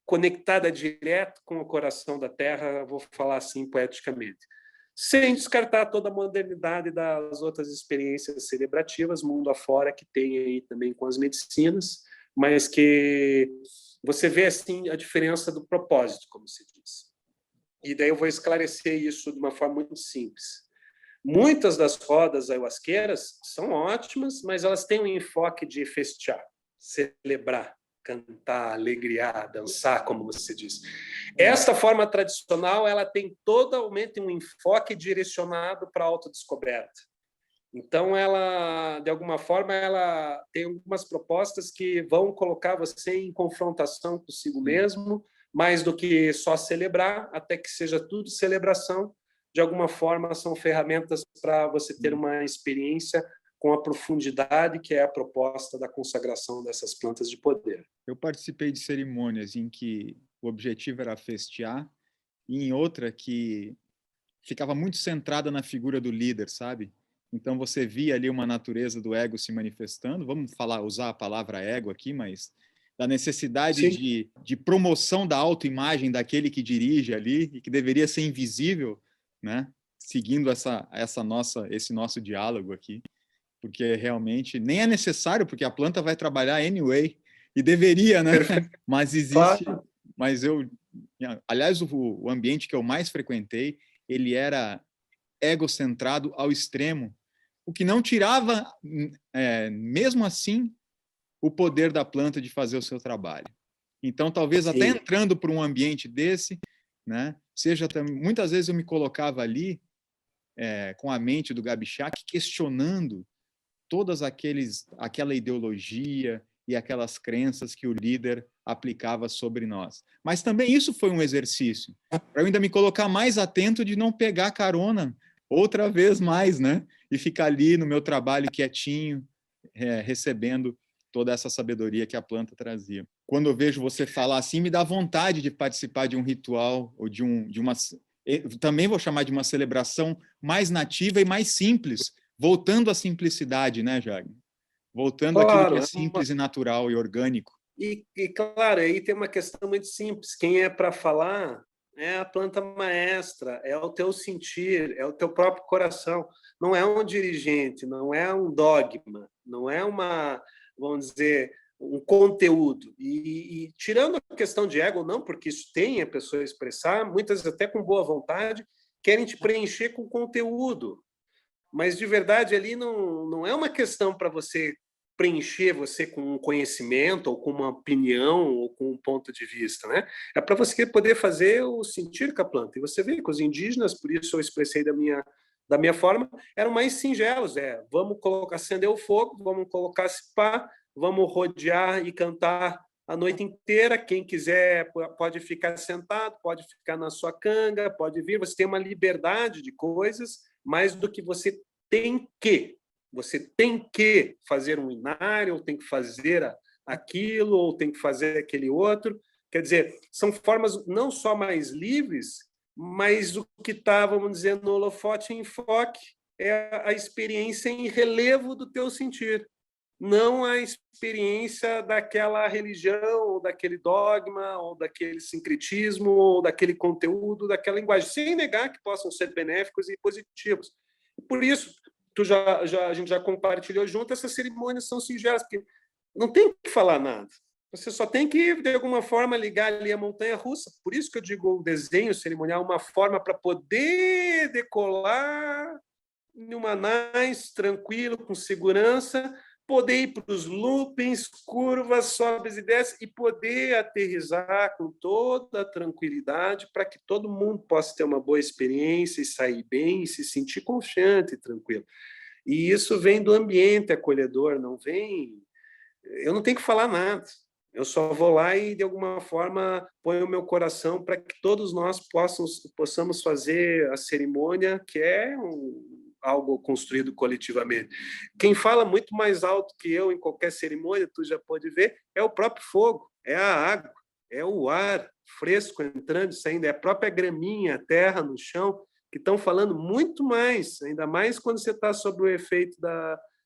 conectada direto com o coração da Terra, vou falar assim poeticamente. Sem descartar toda a modernidade das outras experiências celebrativas, mundo afora, que tem aí também com as medicinas, mas que você vê assim a diferença do propósito, como se diz. E daí eu vou esclarecer isso de uma forma muito simples. Muitas das rodas ayahuasqueiras são ótimas, mas elas têm um enfoque de festejar, celebrar, cantar, alegriar, dançar, como você diz. Esta forma tradicional, ela tem totalmente um enfoque direcionado para a autodescoberta. Então, ela, de alguma forma, ela tem algumas propostas que vão colocar você em confrontação consigo mesmo, mais do que só celebrar, até que seja tudo celebração. De alguma forma, são ferramentas para você ter uma experiência com a profundidade que é a proposta da consagração dessas plantas de poder. Eu participei de cerimônias em que o objetivo era festear, e em outra que ficava muito centrada na figura do líder, sabe? Então você via ali uma natureza do ego se manifestando, vamos usar a palavra ego aqui, mas da necessidade de promoção da autoimagem daquele que dirige ali e que deveria ser invisível, né? Seguindo esse nosso diálogo aqui, porque realmente nem é necessário, porque a planta vai trabalhar anyway, e deveria, né? Mas existe, claro. Aliás, o ambiente que eu mais frequentei, ele era egocentrado ao extremo, o que não tirava, mesmo assim, o poder da planta de fazer o seu trabalho. Então, talvez até entrando para um ambiente desse, né, muitas vezes eu me colocava ali com a mente do Gabi Chak, questionando todas aquela ideologia e aquelas crenças que o líder aplicava sobre nós. Mas também isso foi um exercício, para eu ainda me colocar mais atento de não pegar carona outra vez mais, né? E ficar ali no meu trabalho quietinho, recebendo toda essa sabedoria que a planta trazia. Quando eu vejo você falar assim, me dá vontade de participar de um ritual ou de uma... Também vou chamar de uma celebração mais nativa e mais simples, voltando à simplicidade, né, Jagner? Voltando àquilo que é simples e natural e orgânico. E claro, aí tem uma questão muito simples. Quem é para falar é a planta maestra, é o teu sentir, é o teu próprio coração. Não é um dirigente, não é um dogma, não é vamos dizer, um conteúdo. E tirando a questão de ego, não, porque isso tem a pessoa expressar, muitas até com boa vontade, querem te preencher com conteúdo. Mas, de verdade, ali não é uma questão para você preencher você com um conhecimento, ou com uma opinião, ou com um ponto de vista, né? É para você poder fazer o sentir com a planta. E você vê que os indígenas, por isso eu expressei da minha forma, eram mais singelos. Vamos acender o fogo, vamos colocar esse pá, vamos rodear e cantar a noite inteira. Quem quiser pode ficar sentado, pode ficar na sua canga, pode vir. Você tem uma liberdade de coisas, mais do que você tem que. Você tem que fazer um inário, ou tem que fazer aquilo, ou tem que fazer aquele outro. Quer dizer, são formas não só mais livres, mas o que está, vamos dizer, no holofote em enfoque é a experiência em relevo do teu sentir, não a experiência daquela religião, ou daquele dogma, ou daquele sincretismo, ou daquele conteúdo, daquela linguagem, sem negar que possam ser benéficos e positivos. Por isso, a gente já compartilhou junto, essas cerimônias são singelas, porque não tem que falar nada. Você só tem que, de alguma forma, ligar ali a montanha-russa. Por isso que eu digo o desenho cerimonial, uma forma para poder decolar numa nice, tranquilo, com segurança, poder ir para os loopings, curvas, sobes e desces, e poder aterrissar com toda a tranquilidade para que todo mundo possa ter uma boa experiência e sair bem e se sentir confiante e tranquilo. E isso vem do ambiente acolhedor, não vem... Eu não tenho que falar nada. Eu só vou lá e, de alguma forma, ponho o meu coração para que todos nós possamos fazer a cerimônia, que é algo construído coletivamente. Quem fala muito mais alto que eu em qualquer cerimônia, tu já pode ver, é o próprio fogo, é a água, é o ar fresco entrando e saindo, é a própria graminha, a terra no chão, que estão falando muito mais, ainda mais quando você está sob o efeito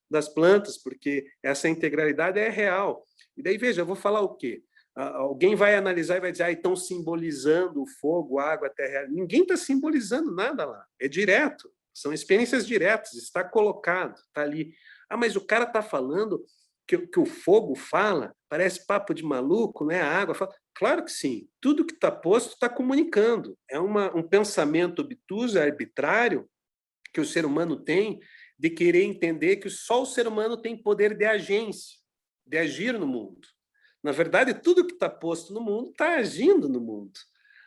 das plantas, porque essa integralidade é real. E daí, veja, eu vou falar o quê? Alguém vai analisar e vai dizer, estão simbolizando o fogo, a água, a terra. Ninguém está simbolizando nada lá. É direto. São experiências diretas. Está colocado, está ali. Mas o cara está falando que o fogo fala, parece papo de maluco, né? A água fala. Claro que sim. Tudo que está posto está comunicando. É um pensamento obtuso, arbitrário, que o ser humano tem, de querer entender que só o ser humano tem poder de agência, de agir no mundo. Na verdade, tudo que está posto no mundo está agindo no mundo.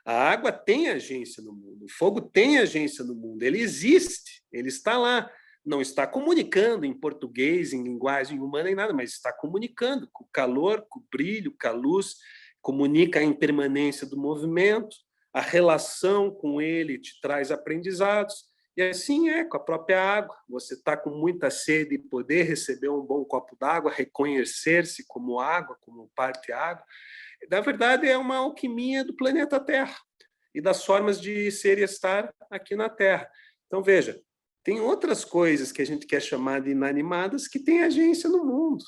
A água tem agência no mundo, o fogo tem agência no mundo, ele existe, ele está lá. Não está comunicando em português, em linguagem humana, em nada, mas está comunicando com o calor, com o brilho, com a luz, comunica a impermanência do movimento, a relação com ele te traz aprendizados. E assim é com a própria água. Você está com muita sede e poder receber um bom copo d'água, reconhecer-se como água, como parte água. Na verdade, é uma alquimia do planeta Terra e das formas de ser e estar aqui na Terra. Então, veja, tem outras coisas que a gente quer chamar de inanimadas que têm agência no mundo.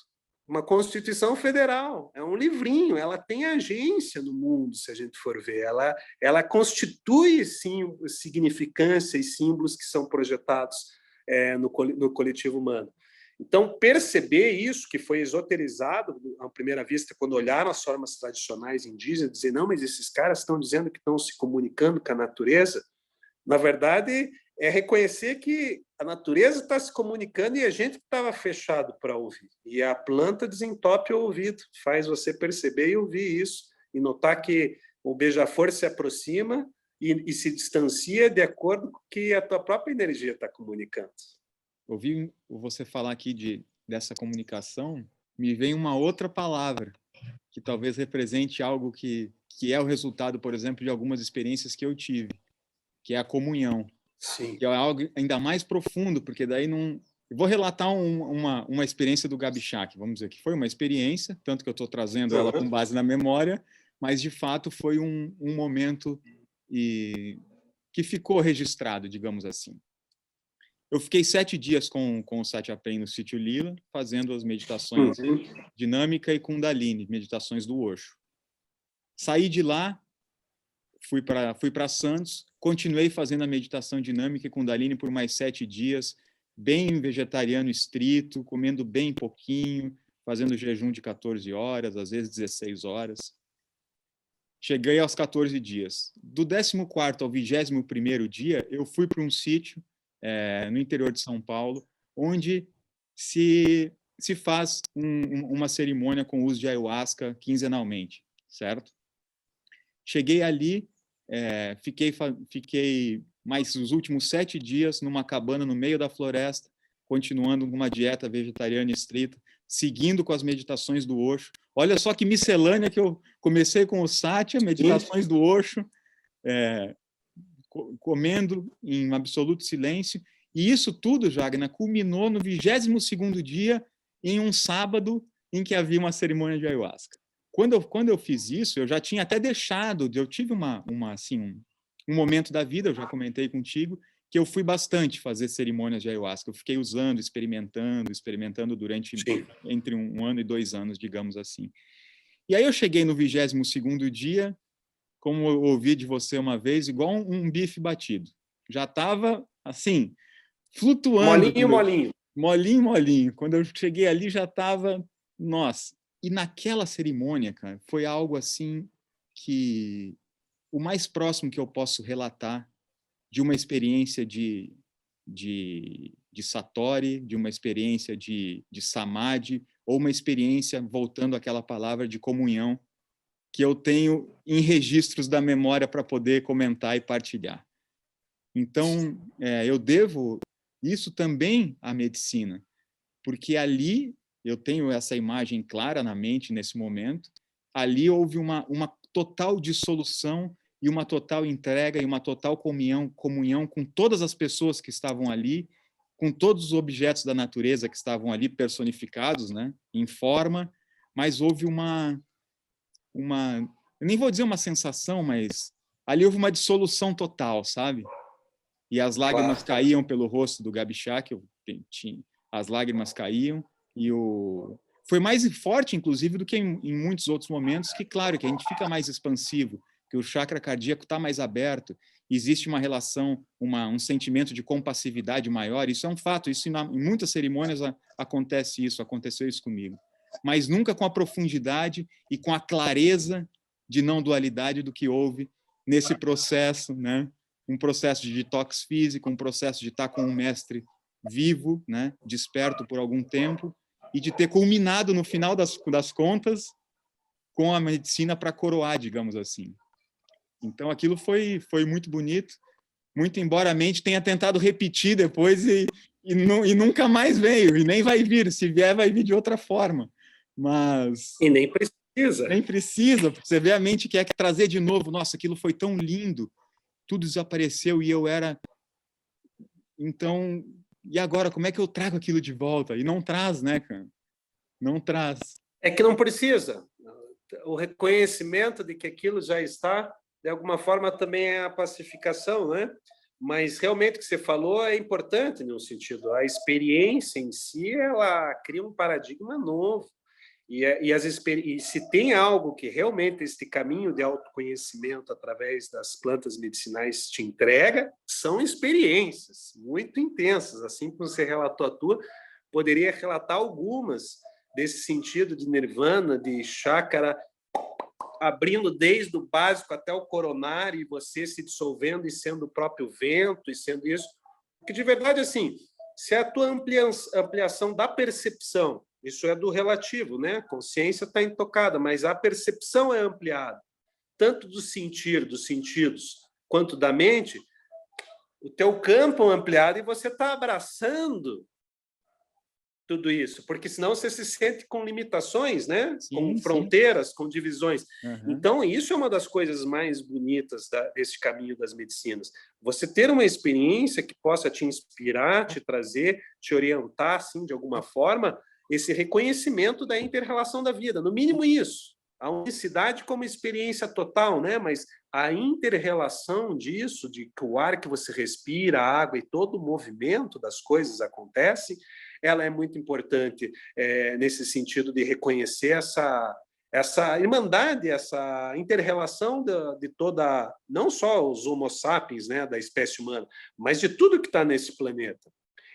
Uma Constituição Federal, é um livrinho, ela tem agência no mundo, se a gente for ver. Ela constitui, sim, significância e símbolos que são projetados no coletivo humano. Então, perceber isso, que foi esoterizado à primeira vista, quando olharam as formas tradicionais indígenas, dizer, não, mas esses caras estão dizendo que estão se comunicando com a natureza, na verdade, é reconhecer que a natureza está se comunicando e a gente estava fechado para ouvir. E a planta desentope o ouvido, faz você perceber e ouvir isso, e notar que o beija-flor se aproxima e se distancia de acordo com o que a tua própria energia está comunicando. Ouvi você falar aqui dessa comunicação, me vem uma outra palavra, que talvez represente algo que é o resultado, por exemplo, de algumas experiências que eu tive, que é a comunhão. Sim. Que é algo ainda mais profundo, porque daí não... Eu vou relatar uma experiência do Gabi Schack, vamos dizer, que foi uma experiência, tanto que eu estou trazendo ela com base na memória, mas, de fato, foi um momento que ficou registrado, digamos assim. Eu fiquei 7 dias com o Satyapem no sítio Lila, fazendo as meditações dinâmica e Kundalini, meditações do Osho. Saí de lá, fui para Santos, continuei fazendo a meditação dinâmica e Kundalini por mais 7 dias, bem vegetariano estrito, comendo bem pouquinho, fazendo jejum de 14 horas, às vezes 16 horas. Cheguei aos 14 dias. Do 14º ao 21º dia, eu fui para um sítio no interior de São Paulo, onde se faz uma cerimônia com uso de ayahuasca quinzenalmente, certo? Cheguei ali, fiquei mais os últimos 7 dias numa cabana no meio da floresta, continuando uma dieta vegetariana estrita, seguindo com as meditações do Osho. Olha só que miscelânea que eu comecei com o Satya, meditações do Osho, comendo em absoluto silêncio. E isso tudo, Jagna, culminou no 22º dia, em um sábado em que havia uma cerimônia de ayahuasca. Quando eu fiz isso, eu já tinha até deixado, eu tive um momento da vida, eu já comentei contigo, que eu fui bastante fazer cerimônias de ayahuasca. Eu fiquei usando, experimentando durante entre 1 ano e 2 anos, digamos assim. E aí eu cheguei no 22º dia, como eu ouvi de você uma vez, igual um bife batido. Já estava, assim, flutuando. Molinho. Quando eu cheguei ali, já estava... Nossa! E naquela cerimônia, cara, foi algo assim que... O mais próximo que eu posso relatar de uma experiência de satori, de uma experiência de samadhi, ou uma experiência, voltando àquela palavra, de comunhão, que eu tenho em registros da memória para poder comentar e partilhar. Então, eu devo isso também à medicina, porque ali eu tenho essa imagem clara na mente nesse momento, ali houve uma total dissolução e uma total entrega e uma total comunhão com todas as pessoas que estavam ali, com todos os objetos da natureza que estavam ali personificados, né, em forma, mas houve eu nem vou dizer uma sensação, mas ali houve uma dissolução total, sabe? E as lágrimas caíam pelo rosto do Gabixá, que eu tinha, as lágrimas caíam, e foi mais forte, inclusive, do que em muitos outros momentos, que, claro, que a gente fica mais expansivo, que o chakra cardíaco está mais aberto, existe uma relação, um sentimento de compassividade maior, isso é um fato, isso em muitas cerimônias aconteceu isso comigo, mas nunca com a profundidade e com a clareza de não dualidade do que houve nesse processo, né? Um processo de detox físico, um processo de estar com um mestre vivo, né? Desperto por algum tempo, e de ter culminado no final das contas com a medicina para coroar, digamos assim. Então aquilo foi muito bonito, muito embora a mente tenha tentado repetir depois e nunca mais veio, e nem vai vir, se vier vai vir de outra forma, mas... E nem precisa. Nem precisa, porque você vê a mente que quer trazer de novo, nossa, aquilo foi tão lindo, tudo desapareceu e eu era... Então, e agora, como é que eu trago aquilo de volta? E não traz, né, cara? Não traz. É que não precisa. O reconhecimento de que aquilo já está, de alguma forma, também é a pacificação, né? Mas realmente o que você falou é importante num sentido. A experiência em si, ela cria um paradigma novo. E se tem algo que realmente este caminho de autoconhecimento através das plantas medicinais te entrega, são experiências muito intensas. Assim como você relatou a tua, poderia relatar algumas desse sentido de nirvana, de chácara, abrindo desde o básico até o coronário, e você se dissolvendo e sendo o próprio vento, e sendo isso. Porque, de verdade, assim, se a tua ampliação da percepção, isso é do relativo, né? A consciência está intocada, mas a percepção é ampliada, tanto do sentir, dos sentidos, quanto da mente, o teu campo é ampliado e você está abraçando tudo isso, porque senão você se sente com limitações, né? Sim, com sim. fronteiras, com divisões. Uhum. Então, isso é uma das coisas mais bonitas desse caminho das medicinas. Você ter uma experiência que possa te inspirar, te trazer, te orientar, assim, de alguma forma, esse reconhecimento da inter-relação da vida, no mínimo isso. A unicidade como experiência total, né? Mas a inter-relação disso, de que o ar que você respira, a água e todo o movimento das coisas acontece, ela é muito importante nesse sentido de reconhecer essa irmandade, essa inter-relação de toda, não só os homo sapiens, né, da espécie humana, mas de tudo que está nesse planeta.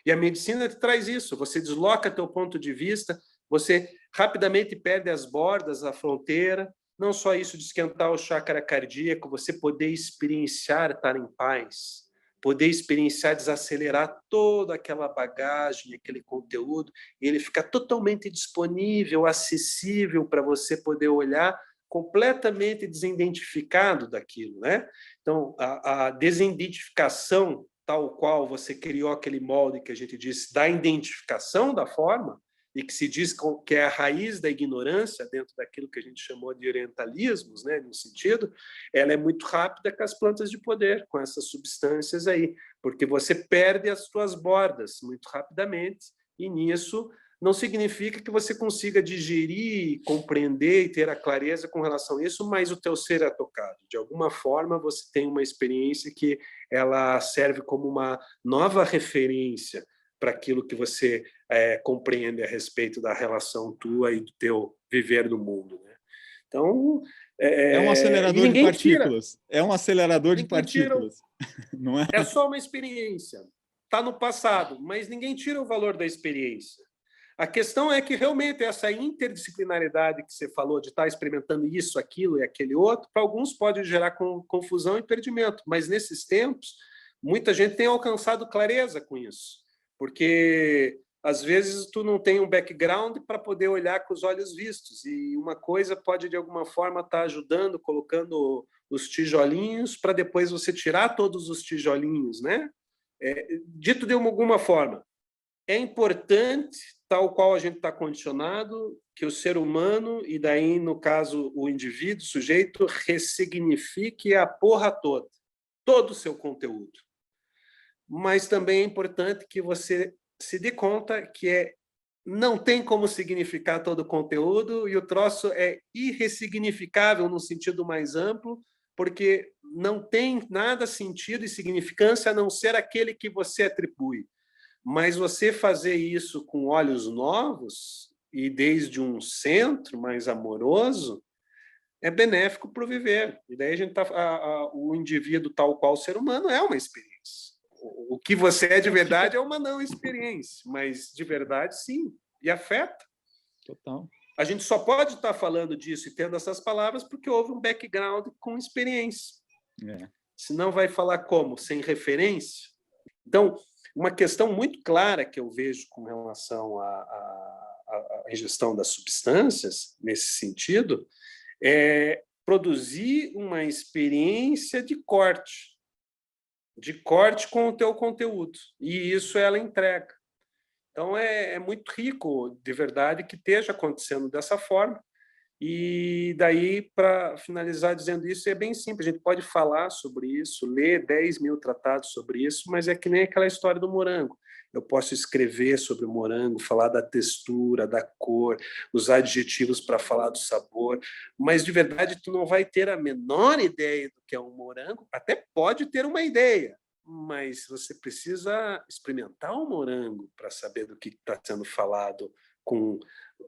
E a medicina te traz isso, você desloca teu ponto de vista, você rapidamente perde as bordas, a fronteira, não só isso de esquentar o chakra cardíaco, você poder experienciar estar em paz, poder experienciar desacelerar toda aquela bagagem, aquele conteúdo, e ele fica totalmente disponível, acessível para você poder olhar completamente desidentificado daquilo, né? Então, a desidentificação tal qual você criou aquele molde que a gente disse da identificação da forma, e que se diz que é a raiz da ignorância dentro daquilo que a gente chamou de orientalismos, né, no sentido, ela é muito rápida com as plantas de poder, com essas substâncias aí, porque você perde as suas bordas muito rapidamente, e nisso não significa que você consiga digerir, compreender e ter a clareza com relação a isso, mas o teu ser é tocado. De alguma forma, você tem uma experiência que ela serve como uma nova referência para aquilo que você compreende a respeito da relação tua e do teu viver no mundo, né? Então, é um acelerador de partículas. Tira. É um acelerador de partículas. Não é? É só uma experiência. Está no passado, mas ninguém tira o valor da experiência. A questão é que realmente essa interdisciplinaridade que você falou de estar experimentando isso, aquilo e aquele outro, para alguns pode gerar confusão e perdimento, mas nesses tempos muita gente tem alcançado clareza com isso, porque às vezes tu não tem um background para poder olhar com os olhos vistos, e uma coisa pode de alguma forma estar ajudando, colocando os tijolinhos para depois você tirar todos os tijolinhos, né? Dito de alguma forma, é importante, tal qual a gente está condicionado, que o ser humano, e daí, no caso, o indivíduo, o sujeito, ressignifique a porra toda, todo o seu conteúdo. Mas também é importante que você se dê conta que não tem como significar todo o conteúdo, e o troço é irressignificável no sentido mais amplo, porque não tem nada sentido e significância a não ser aquele que você atribui. Mas você fazer isso com olhos novos e desde um centro mais amoroso é benéfico para o viver. E daí o indivíduo tal qual o ser humano é uma experiência. O que você é de verdade é uma não experiência, mas de verdade sim, e afeta. Total. A gente só pode estar falando disso e tendo essas palavras porque houve um background com experiência. Senão vai falar como? Sem referência? Então, uma questão muito clara que eu vejo com relação à ingestão das substâncias, nesse sentido, é produzir uma experiência de corte com o teu conteúdo. E isso ela entrega. Então, é muito rico, de verdade, que esteja acontecendo dessa forma. E daí, para finalizar dizendo isso, é bem simples, a gente pode falar sobre isso, ler 10 mil tratados sobre isso, mas é que nem aquela história do morango. Eu posso escrever sobre o morango, falar da textura, da cor, usar adjetivos para falar do sabor, mas de verdade tu não vai ter a menor ideia do que é um morango, até pode ter uma ideia, mas você precisa experimentar o morango para saber do que está sendo falado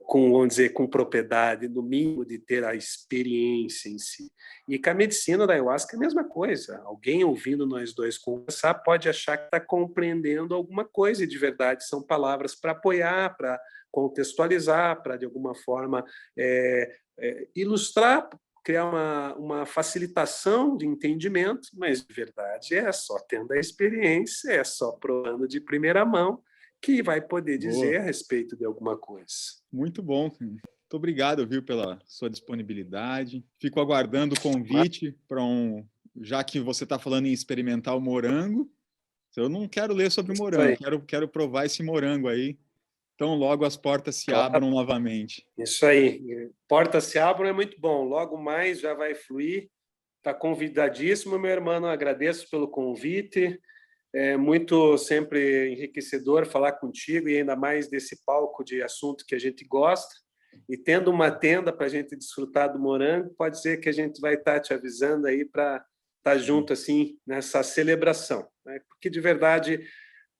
vamos dizer, com propriedade, no mínimo de ter a experiência em si. E com a medicina da ayahuasca é a mesma coisa. Alguém ouvindo nós dois conversar pode achar que está compreendendo alguma coisa, e de verdade são palavras para apoiar, para contextualizar, para, de alguma forma, ilustrar, criar uma facilitação de entendimento, mas, de verdade, é só tendo a experiência, é só provando de primeira mão, que vai poder dizer a respeito de alguma coisa. Muito bom. Muito obrigado, viu, pela sua disponibilidade. Fico aguardando o convite para já que você está falando em experimentar o morango. Eu não quero ler sobre o morango, quero provar esse morango aí. Então, logo as portas se abram novamente. Isso aí. Portas se abram é muito bom. Logo mais já vai fluir. Está convidadíssimo, meu irmão. Agradeço pelo convite. É muito sempre enriquecedor falar contigo, e ainda mais desse palco de assunto que a gente gosta. E tendo uma tenda para a gente desfrutar do morango, pode ser que a gente vai estar te avisando aí para estar junto assim nessa celebração, né? Porque de verdade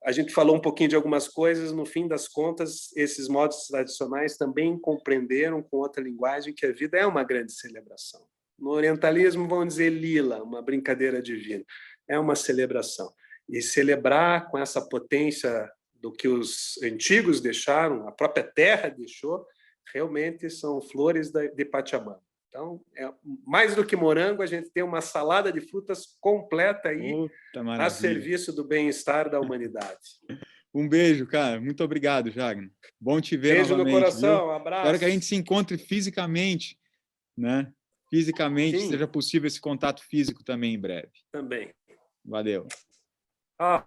a gente falou um pouquinho de algumas coisas, no fim das contas esses modos tradicionais também compreenderam com outra linguagem que a vida é uma grande celebração. No orientalismo vão dizer lila, uma brincadeira divina, é uma celebração. E celebrar com essa potência do que os antigos deixaram, a própria terra deixou, realmente são flores de Pachamama. Então, mais do que morango, a gente tem uma salada de frutas completa aí a serviço do bem-estar da humanidade. Um beijo, cara. Muito obrigado, Jagner. Bom te ver beijo novamente. Beijo no coração, viu? Abraço. Espero que a gente se encontre fisicamente, né? Fisicamente, Sim. seja possível esse contato físico também em breve. Também. Valeu. Ah,